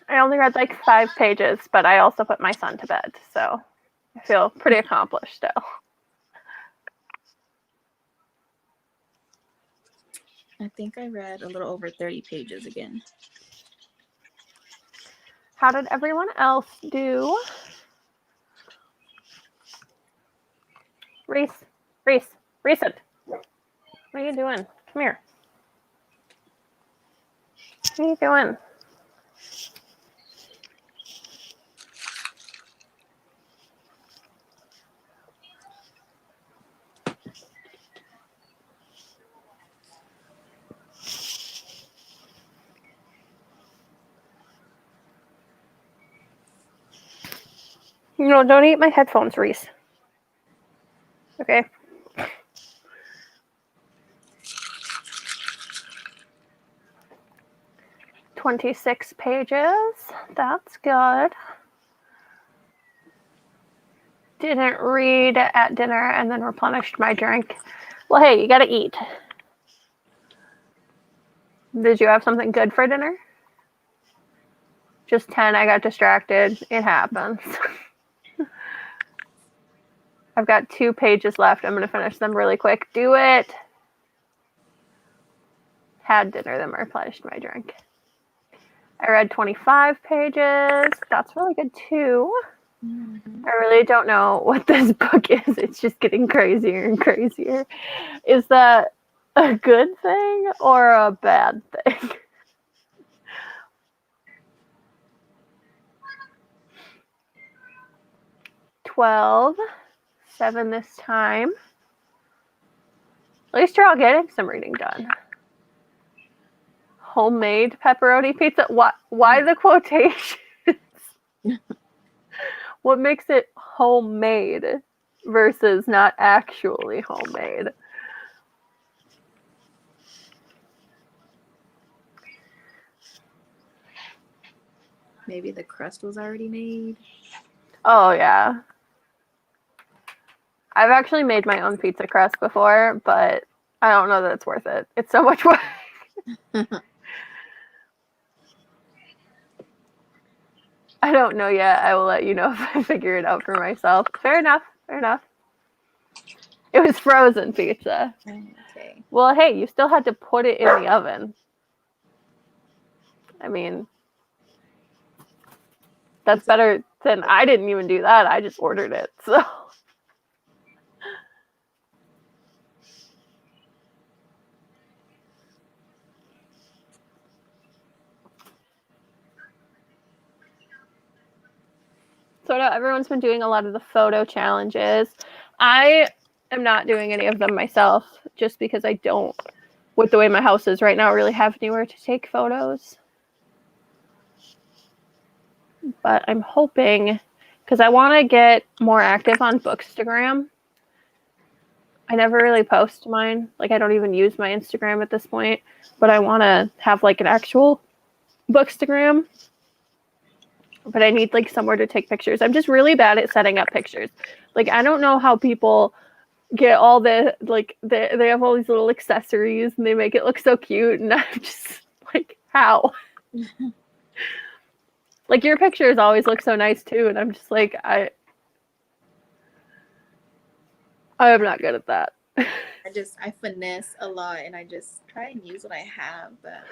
A: I only read like 5 pages, but I also put my son to bed, so I feel pretty accomplished still.
B: I think I read a little over 30 pages again.
A: How did everyone else do? Reese, Recent. What are you doing? Come here. What are you doing? No, don't eat my headphones, Reese. Okay. 26 pages. That's good. Didn't read at dinner and then replenished my drink. Well, hey, you gotta eat. Did you have something good for dinner? Just 10. I got distracted. It happens. I've got 2 pages left. I'm going to finish them really quick. Do it. Had dinner, then replenished my drink. I read 25 pages. That's really good too. I really don't know what this book is. It's just getting crazier and crazier. Is that a good thing or a bad thing? $12, 7 this time. At least you're all getting some reading done. Homemade pepperoni pizza. Why the quotations? What makes it homemade versus not actually homemade?
B: Maybe the crust was already made.
A: Oh, yeah. I've actually made my own pizza crust before, but I don't know that it's worth it. It's so much work. I don't know yet. I will let you know if I figure it out for myself. Fair enough. Fair enough. It was frozen pizza.
B: Okay.
A: Well, hey, you still had to put it in the oven. I mean, that's better than I didn't even do that. I just ordered it. So. So now everyone's been doing a lot of the photo challenges. I am not doing any of them myself just because I don't, with the way my house is right now, really have anywhere to take photos. But I'm hoping, because I want to get more active on Bookstagram. I never really post mine. Like, I don't even use my Instagram at this point. But I want to have, like, an actual Bookstagram. But I need, like, somewhere to take pictures. I'm just really bad at setting up pictures. Like, I don't know how people get all the, like, they have all these little accessories and they make it look so cute. And I'm just like, how? Like, your pictures always look so nice too. And I'm just like, I am not good at that.
B: I finesse a lot and I just try and use what I have. But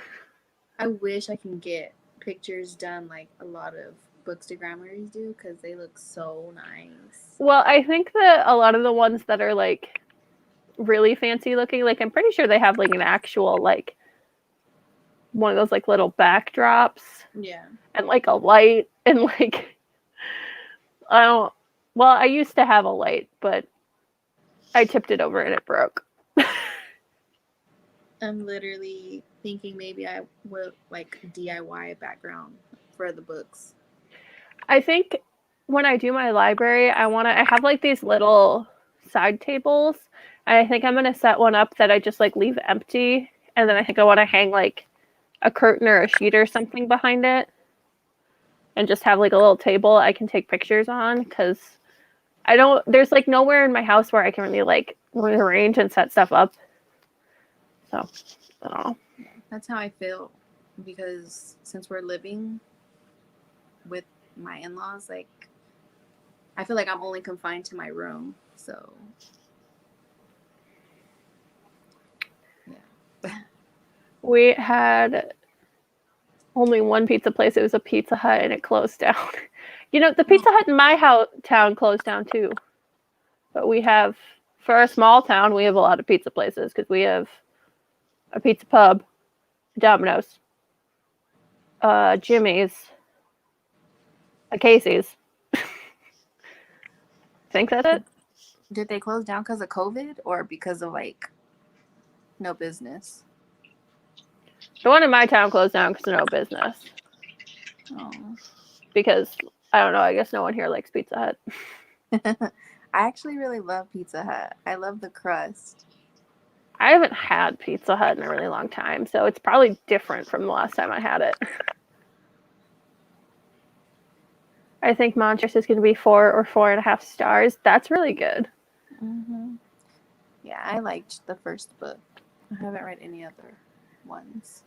B: I wish I can get pictures done like a lot of Bookstagrammers do because they look so nice.
A: Well, I think that a lot of the ones that are like really fancy looking, like I'm pretty sure they have like an actual like one of those like little backdrops.
B: Yeah.
A: And like a light and like I used to have a light, but I tipped it over and it broke.
B: I'm literally thinking maybe I will like DIY background for the books.
A: I think when I do my library, I have like these little side tables, and I think I'm going to set one up that I just like leave empty, and then I think I want to hang like a curtain or a sheet or something behind it and just have like a little table I can take pictures on, because there's like nowhere in my house where I can really like rearrange and set stuff up. So, I don't know.
B: Yeah, that's how I feel because since we're living with my in-laws, like I feel like I'm only confined to my room. So, yeah.
A: We had only one pizza place. It was a Pizza Hut and it closed down. You know, the Pizza Hut in my town closed down too. But we have, for a small town, we have a lot of pizza places because we have a pizza pub, Domino's, Jimmy's, a Casey's. I think that's it.
B: Did they close down because of COVID or because of like no business?
A: The one in my town closed down because of no business.
B: Oh.
A: Because, I don't know, I guess no one here likes Pizza Hut.
B: I actually really love Pizza Hut. I love the crust.
A: I haven't had Pizza Hut in a really long time, so it's probably different from the last time I had it. I think Montrose is going to be 4 or 4.5 stars. That's really good.
B: Mm-hmm. Yeah, I liked the first book. I haven't read any other ones.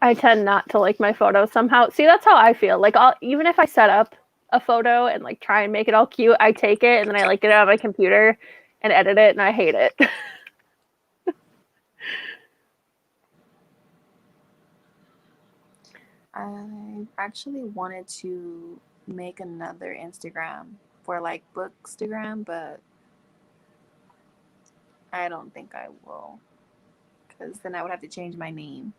A: I tend not to like my photos somehow. See, that's how I feel. Like, even if I set up a photo and like try and make it all cute, I take it and then I like get it on my computer and edit it, and I hate it.
B: I actually wanted to make another Instagram for like Bookstagram, but I don't think I will because then I would have to change my name.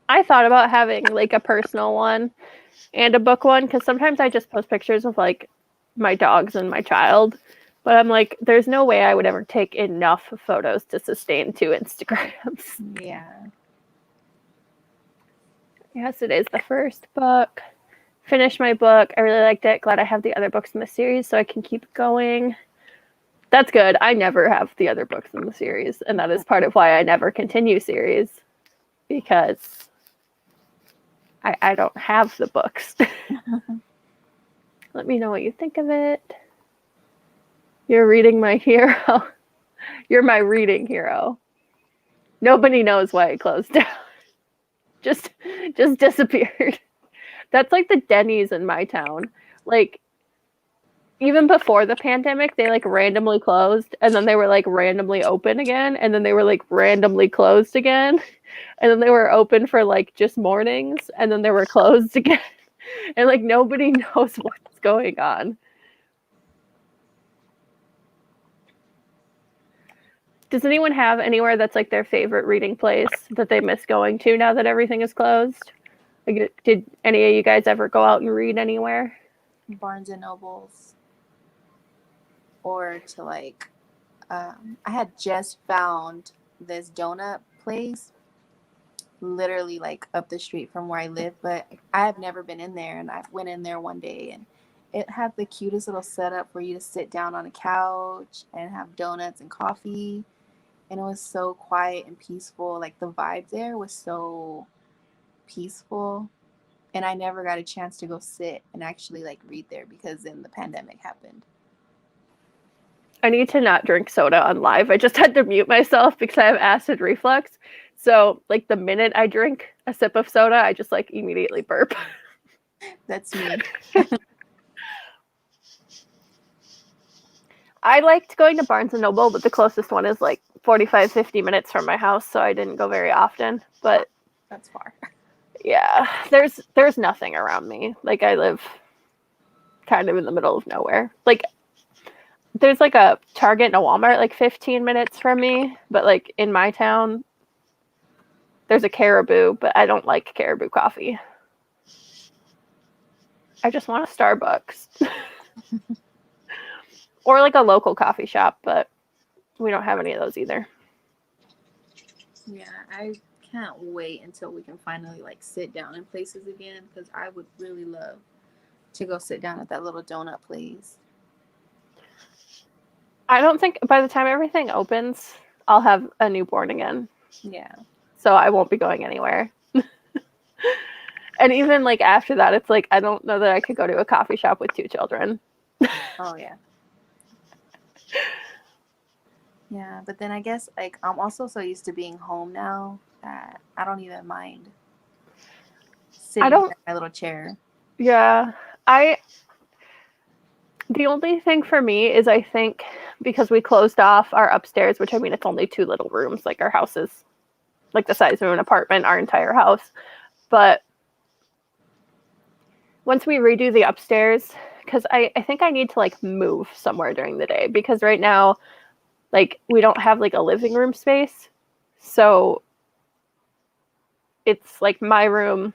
A: I thought about having like a personal one and a book one because sometimes I just post pictures of like my dogs and my child. But I'm like, there's no way I would ever take enough photos to sustain 2 Instagrams.
B: Yeah.
A: Yes, it is the first book. Finished my book. I really liked it. Glad I have the other books in the series so I can keep going. That's good. I never have the other books in the series, and that is part of why I never continue series, because I don't have the books. Let me know what you think of it. You're reading my hero. You're my reading hero. Nobody knows why it closed down. Just disappeared. That's like the Denny's in my town. Like, even before the pandemic, they like randomly closed, and then they were like randomly open again, and then they were like randomly closed again, and then they were open for like just mornings, and then they were closed again. And like nobody knows what's going on. Does anyone have anywhere that's like their favorite reading place that they miss going to now that everything is closed? Like, did any of you guys ever go out and read anywhere?
B: Barnes and Nobles. Or to like, I had just found this donut place literally like up the street from where I live, but I have never been in there, and I went in there one day and it had the cutest little setup for you to sit down on a couch and have donuts and coffee, and it was so quiet and peaceful. Like the vibe there was so peaceful, and I never got a chance to go sit and actually like read there because then the pandemic happened.
A: I need to not drink soda on live. I just had to mute myself because I have acid reflux. So, like, the minute I drink a sip of soda, I just, like, immediately burp.
B: That's me.
A: I liked going to Barnes & Noble, but the closest one is, like, 45, 50 minutes from my house, so I didn't go very often. But
B: that's far.
A: Yeah, there's nothing around me. Like, I live kind of in the middle of nowhere. Like, there's, like, a Target and a Walmart, like, 15 minutes from me. But, like, in my town, there's a Caribou, but I don't like Caribou coffee. I just want a Starbucks. Or, like, a local coffee shop, but we don't have any of those either.
B: Yeah, I can't wait until we can finally, like, sit down in places again, because I would really love to go sit down at that little donut place.
A: I don't think by the time everything opens, I'll have a newborn again.
B: Yeah.
A: So I won't be going anywhere. And even like after that, it's like I don't know that I could go to a coffee shop with 2 children.
B: Oh yeah. Yeah, but then I guess like I'm also so used to being home now that I don't even mind
A: I
B: sitting here
A: don't.
B: in my little chair.
A: Yeah, I. The only thing for me is I think because we closed off our upstairs, which I mean it's only 2 little rooms, like our house is like the size of an apartment, our entire house. But once we redo the upstairs, because I think I need to like move somewhere during the day because right now, like we don't have like a living room space. So it's like my room,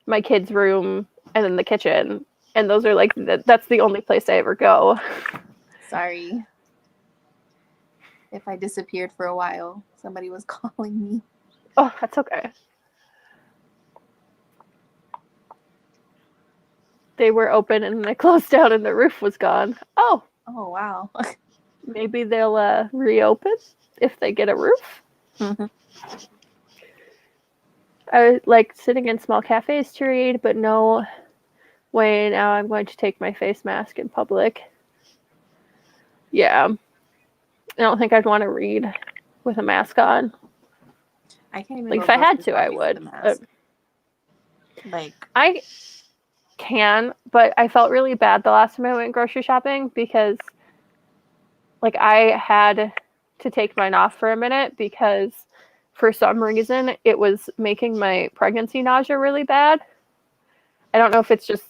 A: my kid's room, and then the kitchen. And those are like, that's the only place I ever go.
B: Sorry if I disappeared for a while. Somebody was calling me.
A: Oh, that's okay. They were open and they closed down and the roof was gone. Oh,
B: Oh, wow.
A: maybe they'll reopen if they get a roof. I like sitting in small cafes to read, but no way now I'm going to take my face mask in public. Yeah. I don't think I'd want to read with a mask on.
B: I can't even
A: Like,
B: go
A: if I had
B: grocery
A: to, I
B: shopping with a
A: would.
B: mask. Like,
A: I can, but I felt really bad the last time I went grocery shopping because, like, I had to take mine off for a minute because for some reason it was making my pregnancy nausea really bad. I don't know if it's just,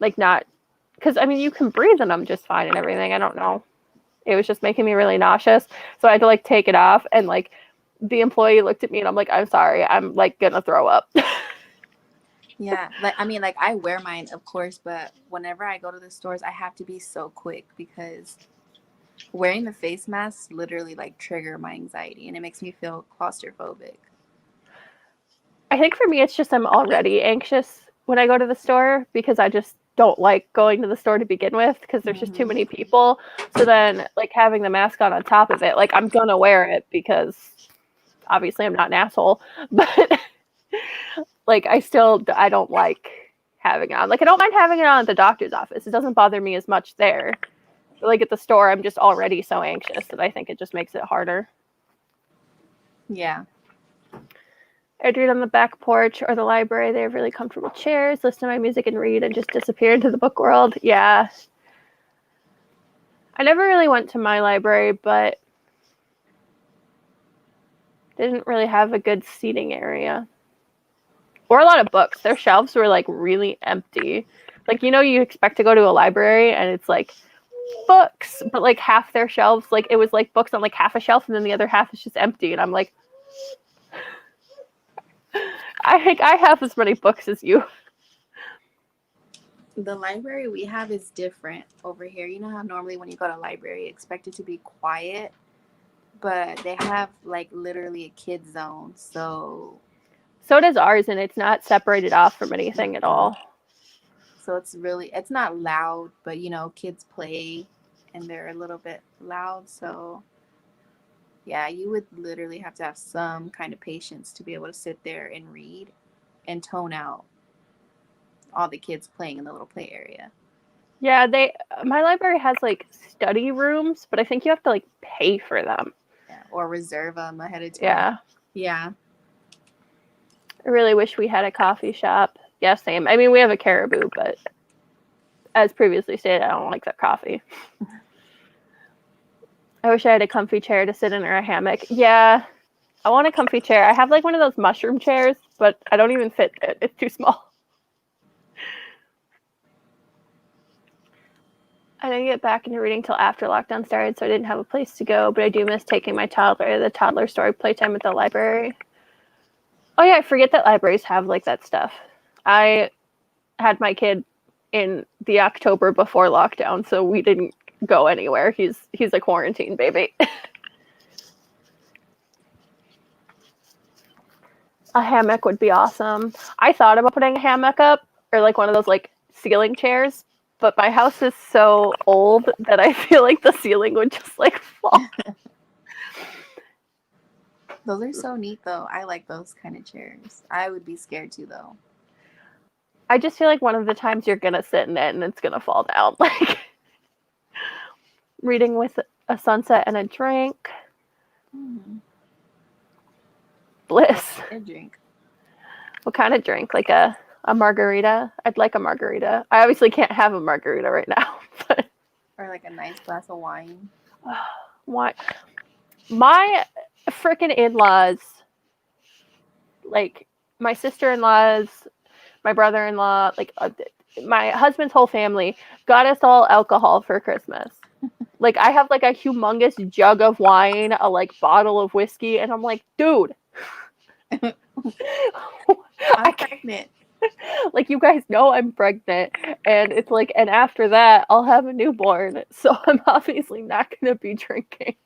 A: like, not. Because, I mean, you can breathe in them just fine and everything. I don't know. It was just making me really nauseous. So I had to, like, take it off. And, like, the employee looked at me and I'm like, I'm sorry. I'm, like, going to throw up.
B: yeah, like I mean, like I wear mine, of course, but whenever I go to the stores, I have to be so quick because wearing the face masks literally like trigger my anxiety and it makes me feel claustrophobic.
A: I think for me, it's just I'm already anxious when I go to the store because I just don't like going to the store to begin with because there's just too
B: Mm-hmm.
A: many people. So then, like, having the mask on top of it, like, I'm going to wear it because obviously I'm not an asshole. But, like, I don't like having it on. Like, I don't mind having it on at the doctor's office. It doesn't bother me as much there. But, like, at the store, I'm just already so anxious that I think it just makes it harder.
B: Yeah.
A: I'd read on the back porch or the library. They have really comfortable chairs, listen to my music and read, and just disappear into the book world. Yeah. I never really went to my library, but didn't really have a good seating area. Or a lot of books. Their shelves were like really empty. Like, you expect to go to a library and it's like books, but like half their shelves, like it was like books on like half a shelf and then the other half is just empty. And I'm like, I think I have as many books as you.
B: The library we have is different over here. You know how normally when you go to a library, you expect it to be quiet, but they have like literally a kid zone. So
A: So does ours, and it's not separated off from anything at all.
B: so it's not loud, but kids play and they're a little bit loud. So yeah, you would literally have to have some kind of patience to be able to sit there and read and tone out all the kids playing in the little play area.
A: Yeah, my library has like study rooms, but I think you have to like pay for them.
B: Yeah, or reserve them ahead of time.
A: Yeah.
B: Yeah.
A: I really wish we had a coffee shop. Yeah, same. I mean, we have a Caribou, but as previously stated, I don't like that coffee. I wish I had a comfy chair to sit in or a hammock. Yeah, I want a comfy chair. I have like one of those mushroom chairs, but I don't even fit it. It's too small. I didn't get back into reading till after lockdown started, so I didn't have a place to go, but I do miss taking my toddler to the toddler story playtime at the library. Oh yeah, I forget that libraries have like that stuff. I had my kid in the October before lockdown, so we didn't go anywhere. He's a quarantine baby. A hammock would be awesome. I thought about putting a hammock up or like one of those like ceiling chairs, but my house is so old that I feel like the ceiling would just like fall.
B: Those are so neat though. I like those kind of chairs. I would be scared too though.
A: I just feel like one of the times you're gonna sit in it and it's gonna fall down. Like reading with a sunset and a drink. Bliss.
B: A drink.
A: What kind of drink? Like a margarita? I'd like a margarita. I obviously can't have a margarita right now. But
B: Or like a nice glass of wine.
A: why? My freaking in-laws, like my sister-in-laws, my brother-in-law, like my husband's whole family got us all alcohol for Christmas. Like I have like a humongous jug of wine, a like bottle of whiskey, and I'm like, dude,
B: I'm pregnant.
A: Like you guys know I'm pregnant, and it's like, and after that I'll have a newborn, so I'm obviously not gonna be drinking.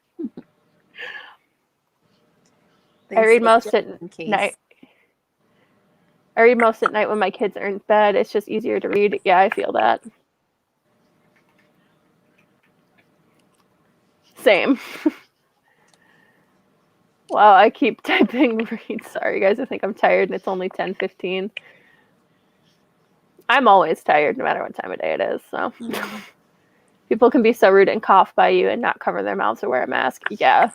A: I read most at night. I read most at night when my kids are in bed. It's just easier to read. Yeah, I feel that. Same. Wow, I keep typing read. Sorry guys, I think I'm tired and it's only 10:15. I'm always tired no matter what time of day it is, so. People can be so rude and cough by you and not cover their mouths or wear a mask. Yeah.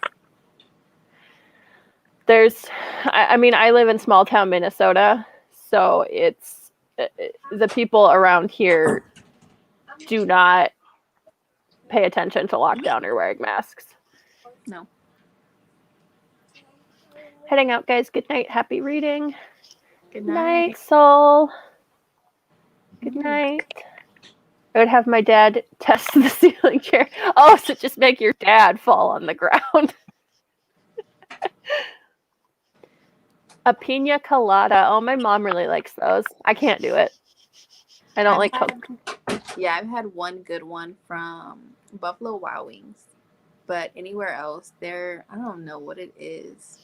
A: I mean, I live in small town Minnesota, so it's the people around here do not pay attention to lockdown or wearing masks.
B: No.
A: Heading out, guys. Good night. Happy reading.
B: Good night,
A: Soul. Good night. I would have my dad test the ceiling chair. Oh, so just make your dad fall on the ground. A pina colada. Oh, my mom really likes those. I can't do it. I don't like Coke.
B: Yeah, I've had one good one from Buffalo Wild Wings. But anywhere else, I don't know what it is.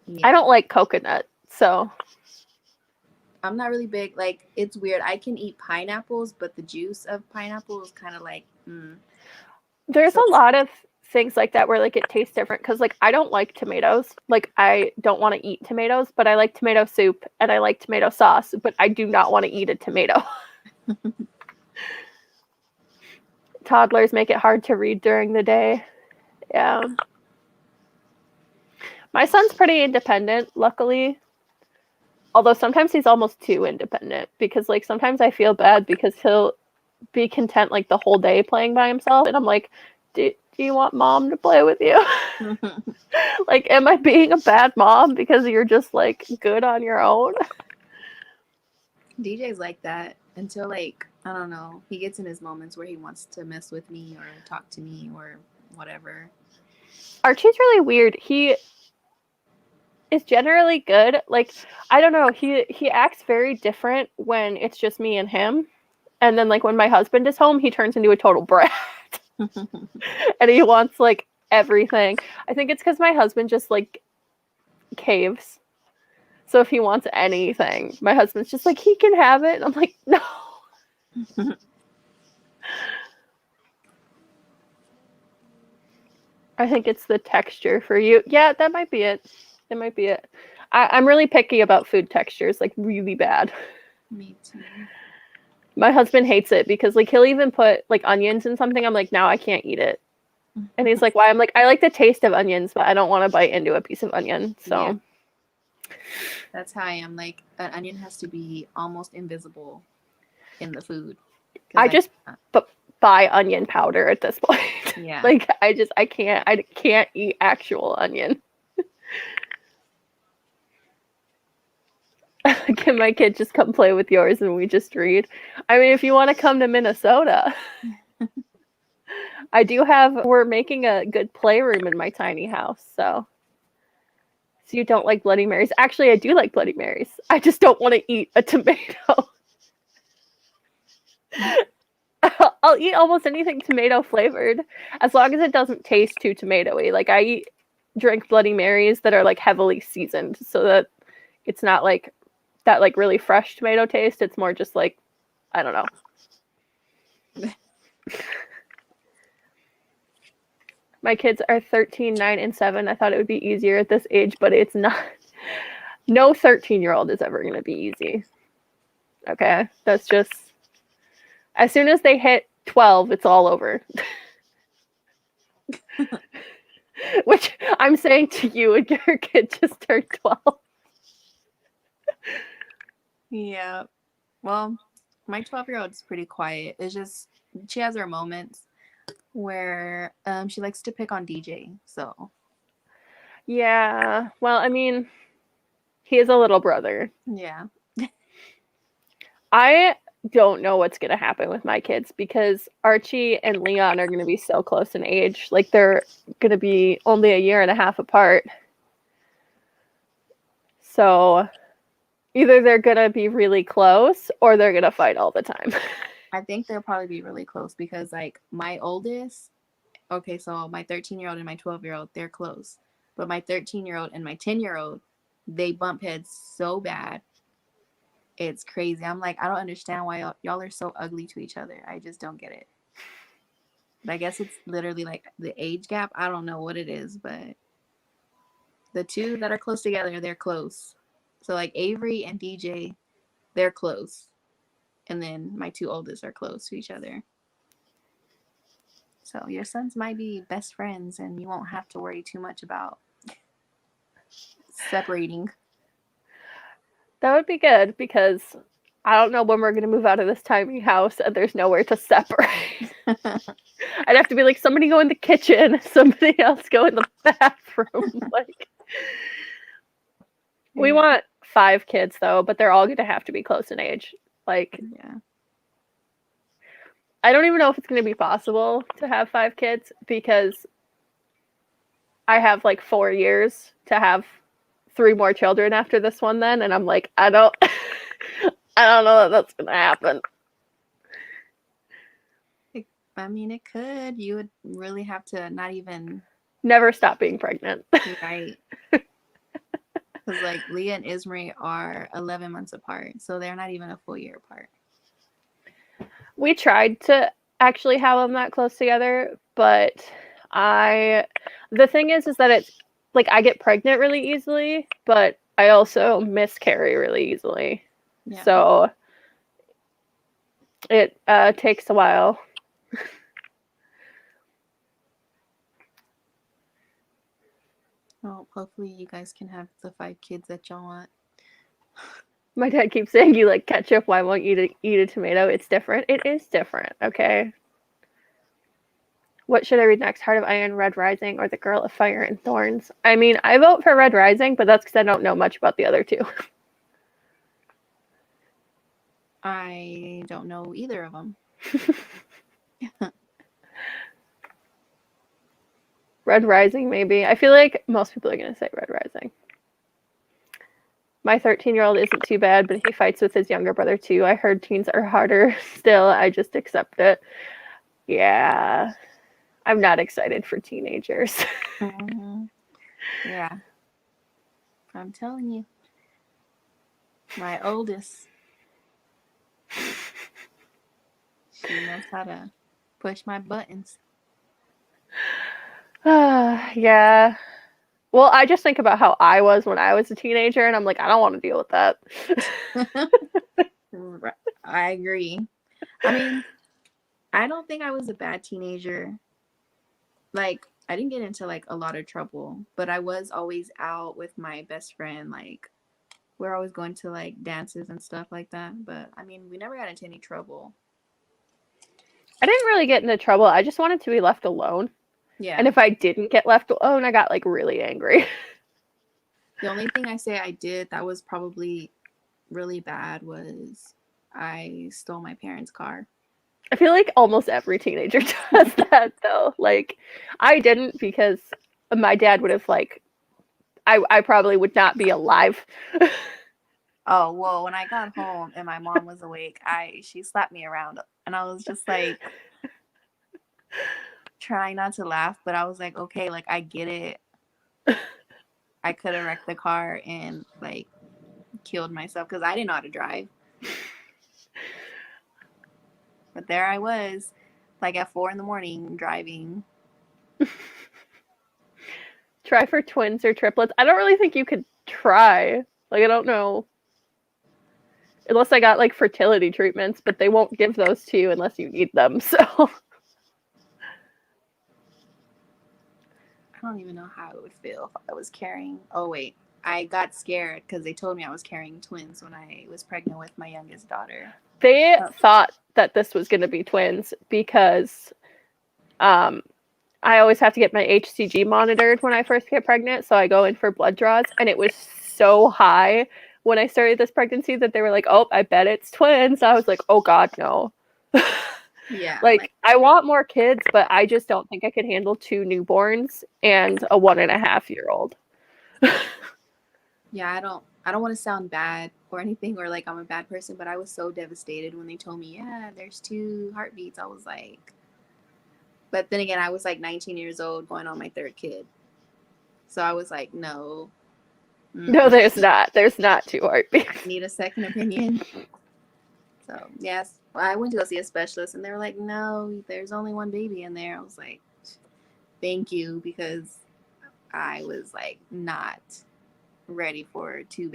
B: Yeah.
A: I don't like coconut, so.
B: I'm not really big. Like, it's weird. I can eat pineapples, but the juice of pineapple is kind of like,
A: There's a lot of things like that where like it tastes different because like I don't like tomatoes. Like I don't want to eat tomatoes, but I like tomato soup and I like tomato sauce, but I do not want to eat a tomato. Toddlers make it hard to read during the day. Yeah. My son's pretty independent, luckily. Although sometimes he's almost too independent because like sometimes I feel bad because he'll be content like the whole day playing by himself and I'm like, do you want mom to play with you? Like, am I being a bad mom because you're just like good on your own?
B: DJ's like that until like, I don't know, he gets in his moments where he wants to mess with me or talk to me or whatever.
A: Archie's really weird. He is generally good. Like, I don't know, he acts very different when it's just me and him. And then like when my husband is home, he turns into a total brat. And he wants like everything. I think it's because my husband just like caves. So if he wants anything, my husband's just like, he can have it. And I'm like, no. I think it's the texture for you. Yeah, that might be it. That might be it. I'm really picky about food textures, like really bad.
B: Me too.
A: My husband hates it because like he'll even put like onions in something. I'm like, no, I can't eat it. And he's like, why? I'm like, I like the taste of onions, but I don't want to bite into a piece of onion. So
B: yeah. That's how I am. Like, an onion has to be almost invisible in the food.
A: I just buy onion powder at this point.
B: Yeah.
A: Like I can't eat actual onion. Can my kid just come play with yours and we just read? I mean, if you want to come to Minnesota. We're making a good playroom in my tiny house, so you don't like Bloody Marys. Actually, I do like Bloody Marys. I just don't want to eat a tomato. I'll eat almost anything tomato flavored as long as it doesn't taste too tomatoey. Like I drink Bloody Marys that are like heavily seasoned so that it's not like that like really fresh tomato taste. It's more just like, I don't know. My kids are 13, 9, and 7. I thought it would be easier at this age, but it's not. No 13-year-old is ever going to be easy. Okay? That's just... As soon as they hit 12, it's all over. Which I'm saying to you, and your kid just turned 12.
B: Yeah. Well, my 12-year-old is pretty quiet. It's just she has her moments where she likes to pick on DJ. So
A: Yeah. Well, I mean, he is a little brother.
B: yeah.
A: I don't know what's going to happen with my kids because Archie and Leon are going to be so close in age. Like, they're going to be only a year and a half apart. So either they're going to be really close or they're going to fight all the time.
B: I think they'll probably be really close because like my oldest, okay, so my 13-year-old and my 12-year-old, they're close. But my 13-year-old and my 10-year-old, they bump heads so bad. It's crazy. I'm like, I don't understand why y'all are so ugly to each other. I just don't get it. But I guess it's literally like the age gap. I don't know what it is, but the two that are close together, they're close. So like Avery and DJ, they're close. And then my two oldest are close to each other. So your sons might be best friends and you won't have to worry too much about separating.
A: That would be good because I don't know when we're going to move out of this tiny house and there's nowhere to separate. I'd have to be like, somebody go in the kitchen, somebody else go in the bathroom. Like, we want 5 kids though, but they're all going to have to be close in age. Like,
B: yeah.
A: I don't even know if it's going to be possible to have 5 kids because I have like 4 years to have 3 more children after this one then, and I'm like, I don't know that that's going to happen.
B: I mean, it could. You would really have to not even...
A: Never stop being pregnant.
B: Right. Because like Leah and Ismarie are 11 months apart, so they're not even a full year apart.
A: We tried to actually have them that close together, but the thing is that it's like I get pregnant really easily, but I also miscarry really easily. Yeah. So it takes a while.
B: Well, hopefully you guys can have the 5 kids that y'all want.
A: My dad keeps saying, you like ketchup, why won't you eat a tomato? It's different. It is different, okay? What should I read next? Heart of Iron, Red Rising, or The Girl of Fire and Thorns? I mean, I vote for Red Rising, but that's because I don't know much about the other two.
B: I don't know either of them.
A: Red Rising, maybe. I feel like most people are going to say Red Rising. My 13-year-old isn't too bad, but he fights with his younger brother too. I heard teens are harder still. I just accept it. Yeah. I'm not excited for teenagers.
B: Mm-hmm. Yeah. I'm telling you. My oldest. She knows how to push my buttons.
A: Yeah. Well, I just think about how I was when I was a teenager, and I'm like, I don't want to deal with that.
B: I agree. I mean, I don't think I was a bad teenager. Like, I didn't get into, like, a lot of trouble, but I was always out with my best friend. Like, we're always going to, like, dances and stuff like that. But, I mean, we never got into any trouble.
A: I didn't really get into trouble. I just wanted to be left alone.
B: Yeah.
A: And if I didn't get left alone, I got, like, really angry.
B: The only thing I say I did that was probably really bad was I stole my parents' car.
A: I feel like almost every teenager does that, though. Like, I didn't because my dad would have, like, I probably would not be alive.
B: Oh, well, when I got home and my mom was awake, she slapped me around. And I was just, like, trying not to laugh. But I was like, okay, like, I get it. I could have wrecked the car and, like, killed myself because I didn't know how to drive. But there I was, like, at 4 a.m. driving.
A: Try for twins or triplets. I don't really think you could try. Like, I don't know. Unless I got, like, fertility treatments, but they won't give those to you unless you need them, so.
B: don't even know how it would feel if I was carrying. Oh wait, I got scared because they told me I was carrying twins when I was pregnant with my youngest daughter.
A: They thought that this was going to be twins because I always have to get my HCG monitored when I first get pregnant. So I go in for blood draws, and it was so high when I started this pregnancy that they were like, oh, I bet it's twins. I was like, oh God, no.
B: Yeah.
A: Like, I want more kids, but I just don't think I could handle 2 newborns and a 1.5-year-old.
B: Yeah, I don't want to sound bad or anything or like I'm a bad person, but I was so devastated when they told me, yeah, there's 2 heartbeats. I was like, but then again, I was like 19 years old going on my 3rd kid. So I was like, no.
A: No, there's not. There's not 2 heartbeats.
B: Need a second opinion. So, yes, well, I went to go see a specialist and they were like, no, there's only 1 baby in there. I was like, thank you, because I was like not ready for 2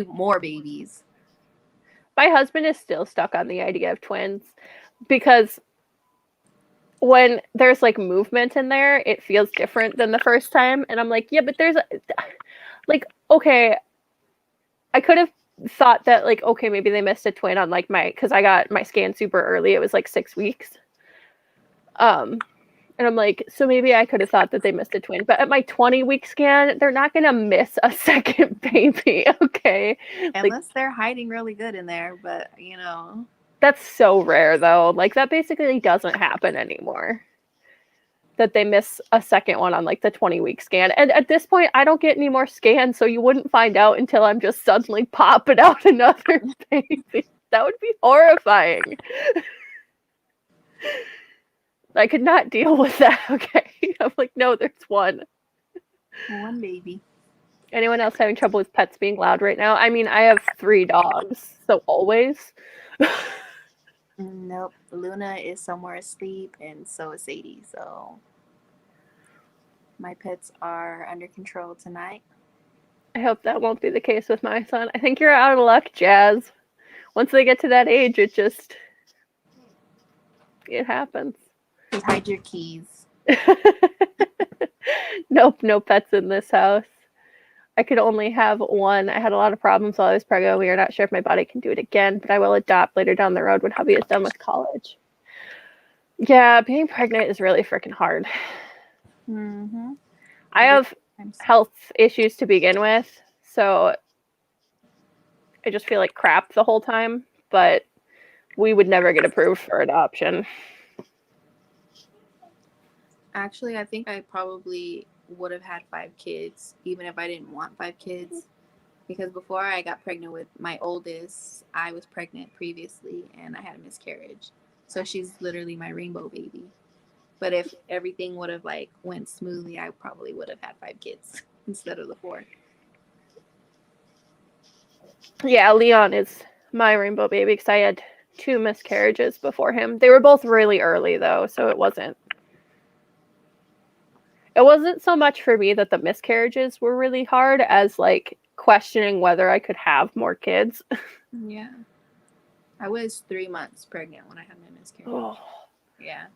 B: more babies.
A: My husband is still stuck on the idea of twins because when there's like movement in there, it feels different than the first time. And I'm like, yeah, but there's like, okay, I could have thought that like, okay, maybe they missed a twin on like because I got my scan super early. It was like 6 weeks. And I'm like, so maybe I could have thought that they missed a twin. But at my 20-week scan, they're not going to miss a second baby, okay?
B: Unless they're hiding really good in there, but, you know.
A: That's so rare, though. Like, that basically doesn't happen anymore. That they miss a second one on, like, the 20-week scan. And at this point, I don't get any more scans, so you wouldn't find out until I'm just suddenly popping out another baby. That would be horrifying. I could not deal with that, okay? I'm like, no, there's 1.
B: 1 baby.
A: Anyone else having trouble with pets being loud right now? I mean, I have 3 dogs, so always.
B: Nope. Luna is somewhere asleep, and so is Sadie, so my pets are under control tonight.
A: I hope that won't be the case with my son. I think you're out of luck, Jazz. Once they get to that age, it happens.
B: Just hide your keys.
A: Nope, no pets in this house. I could only have 1. I had a lot of problems while I was pregnant. We are not sure if my body can do it again, but I will adopt later down the road when hubby is done with college. Yeah, being pregnant is really freaking hard.
B: Mm-hmm.
A: I have health issues to begin with, so I just feel like crap the whole time, but we would never get approved for adoption.
B: Actually, I think I probably would have had 5 kids, even if I didn't want 5 kids. Because before I got pregnant with my oldest, I was pregnant previously and I had a miscarriage. So she's literally my rainbow baby. But if everything would have like went smoothly, I probably would have had 5 kids instead of the 4.
A: Yeah, Leon is my rainbow baby because I had 2 miscarriages before him. They were both really early though, so it wasn't so much for me that the miscarriages were really hard as like questioning whether I could have more kids.
B: Yeah. I was 3 months pregnant when I had my miscarriage.
A: Oh.
B: Yeah.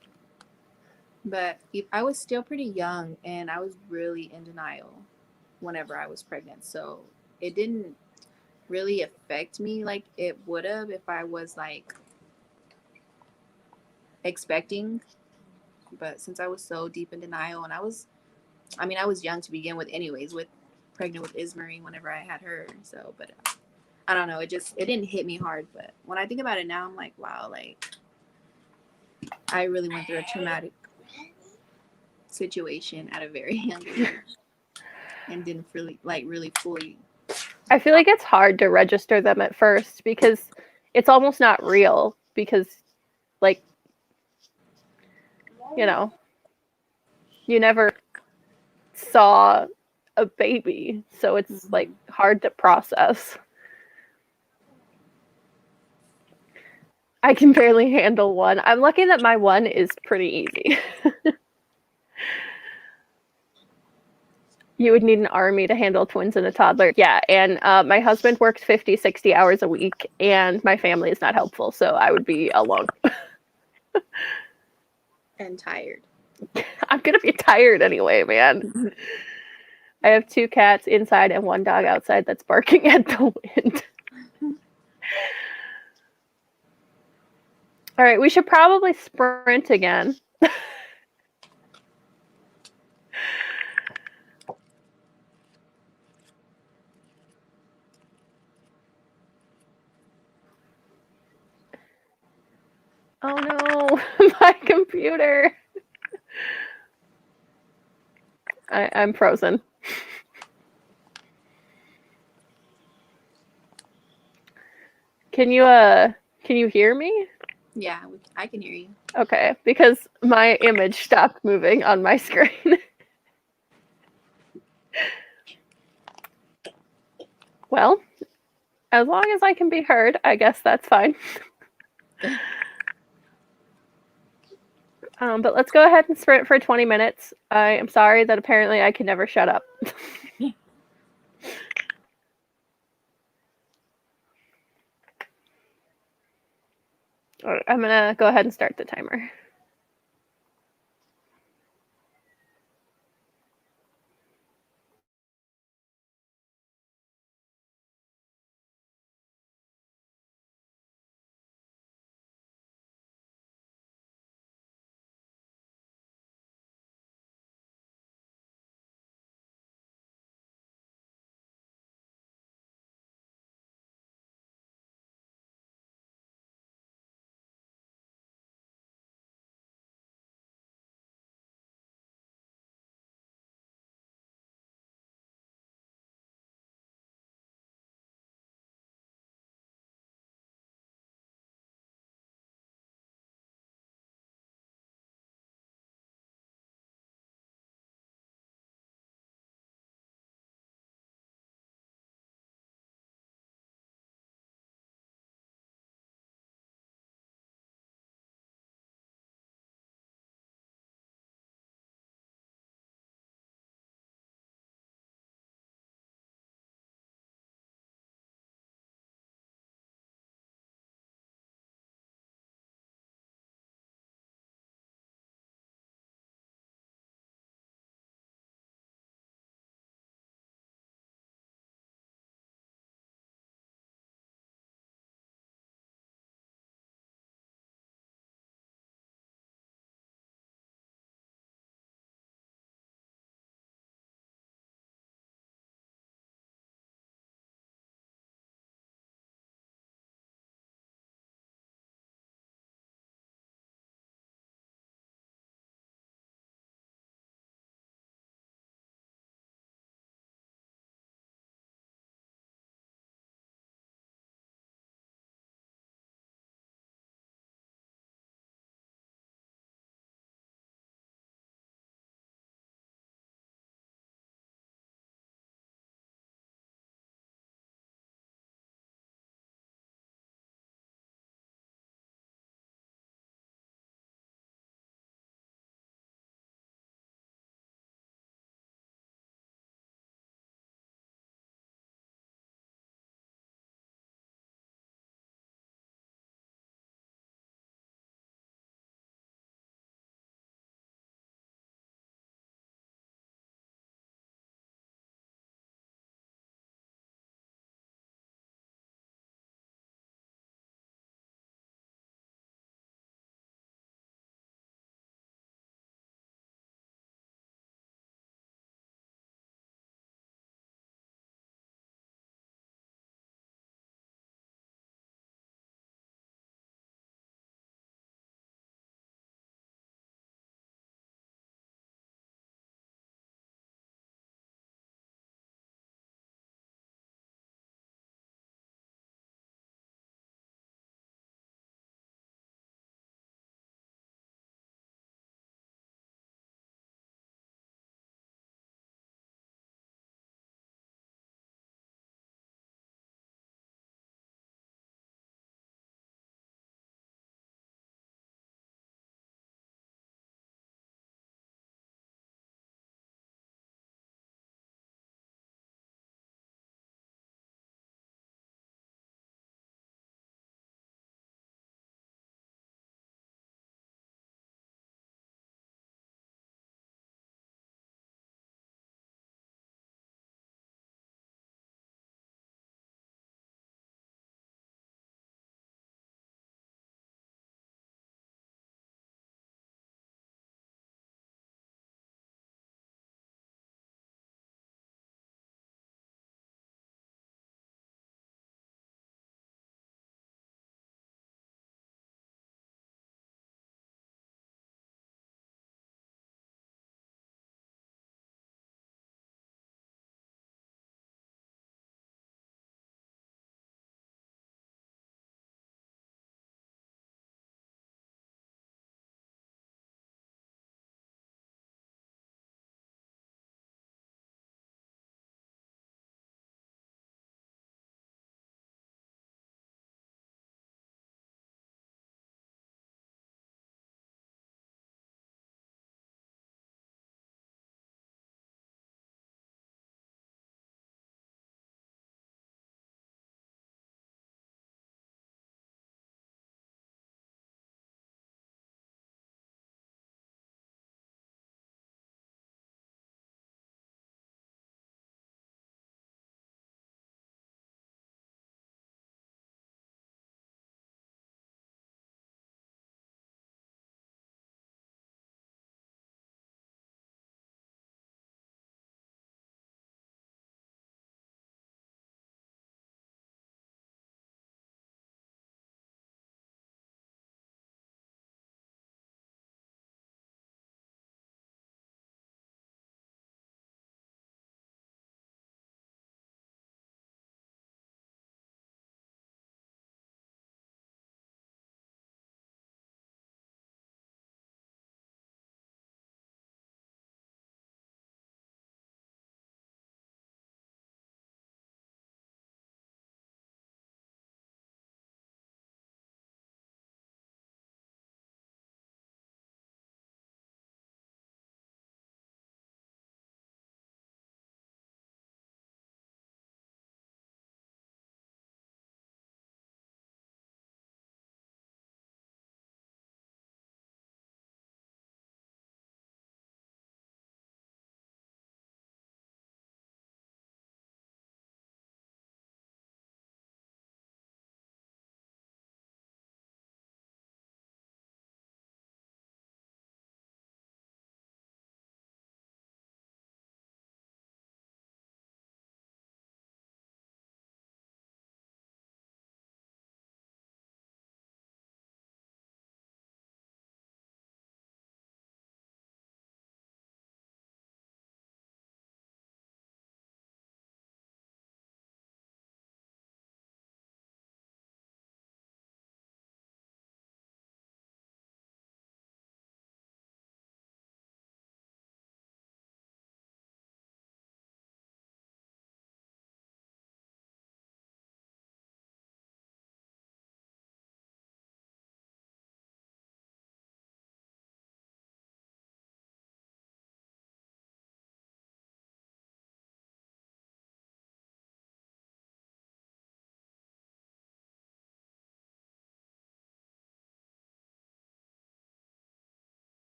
B: But I was still pretty young and I was really in denial whenever I was pregnant. So it didn't really affect me like it would have if I was like expecting. But since I was so deep in denial and I was young to begin with anyways, with pregnant with Ismarie whenever I had her. So, but I don't know. It didn't hit me hard. But when I think about it now, I'm like, wow, like I really went through a traumatic situation at a very young age and didn't really fully.
A: I feel like it's hard to register them at first because it's almost not real because like, you know, you never saw a baby, so it's like hard to process. I can barely handle 1. I'm lucky that my 1 is pretty easy. You would need an army to handle twins and a toddler. Yeah, and my husband works 50, 60 hours a week, and my family is not helpful, so I would be alone.
B: And tired.
A: I'm gonna be tired anyway, man. I have 2 cats inside and 1 dog outside that's barking at the wind. All right, we should probably sprint again. Oh no, my computer. I'm frozen. Can you hear me?
B: Yeah, I can hear you.
A: Okay, because my image stopped moving on my screen. Well, as long as I can be heard, I guess that's fine. But let's go ahead and sprint for 20 minutes. I am sorry that apparently I can never shut up. All right, I'm gonna go ahead and start the timer.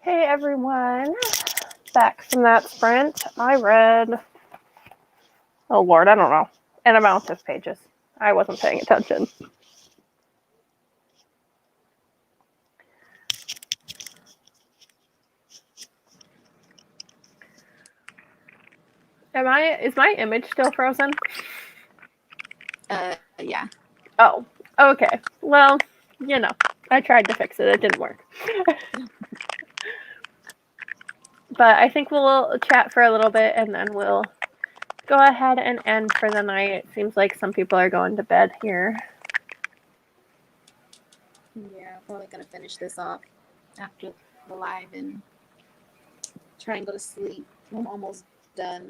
A: Hey everyone, back from that sprint. I read, oh Lord, I don't know, an amount of pages. I wasn't paying attention. Is my image still frozen?
B: Yeah.
A: Oh, okay. Well, you know, I tried to fix it. It didn't work. But I think we'll chat for a little bit and then we'll go ahead and end for the night. It seems like some people are going to bed here.
B: Yeah, I'm probably gonna finish this off after the live and try and go to sleep. I'm almost done.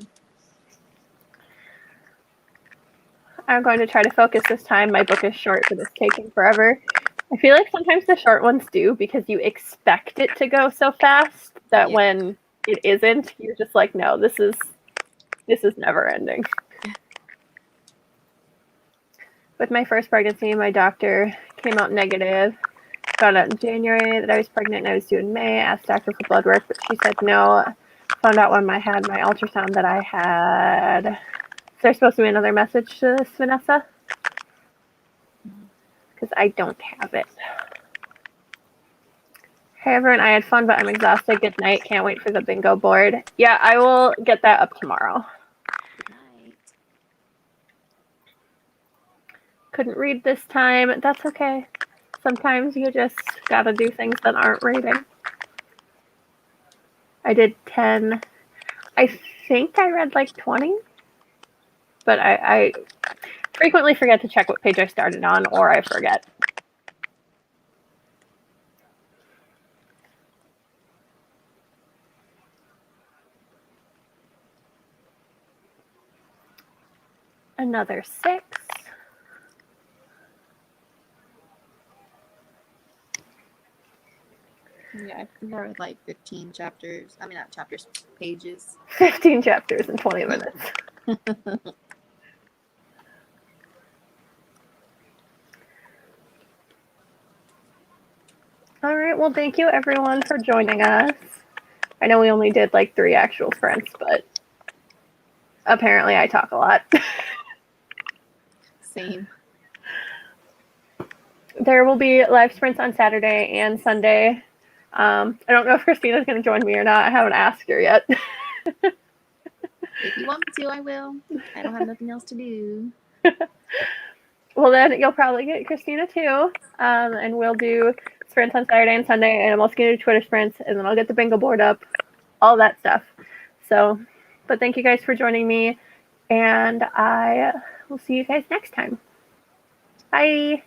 A: I'm going to try to focus this time. My book is short, but it's taking forever. I feel like sometimes the short ones do because you expect it to go so fast that when it isn't, you're just like, no, this is never ending. With my first pregnancy, my doctor came out negative. Found out in January that I was pregnant and I was due in May. Asked doctor for blood work, but she said no. Found out when I had my ultrasound that I had. Is there supposed to be another message to this, Vanessa? Because I don't have it. Hey everyone, I had fun, but I'm exhausted. Good night. Can't wait for the bingo board. Yeah, I will get that up tomorrow.
B: Good night.
A: Couldn't read this time. That's okay. Sometimes you just gotta do things that aren't reading. I did 10. I think I read like 20. But I frequently forget to check what page I started on, or I forget. Another 6.
B: Yeah, I think I read like 15 chapters. I mean, not chapters, pages.
A: 15 chapters in 20 minutes. All right, well, thank you everyone for joining us. I know we only did like 3 actual sprints, but apparently I talk a lot.
B: Same.
A: There will be live sprints on Saturday and Sunday. I don't know if Christina's going to join me or not. I haven't asked her yet.
B: If you want me to, I will. I don't have nothing else to do.
A: Well, then you'll probably get Christina too. And we'll do sprints on Saturday and Sunday, and I'm also going to do Twitter sprints, and then I'll get the bingo board up, all that stuff. So, but thank you guys for joining me, and I will see you guys next time. Bye.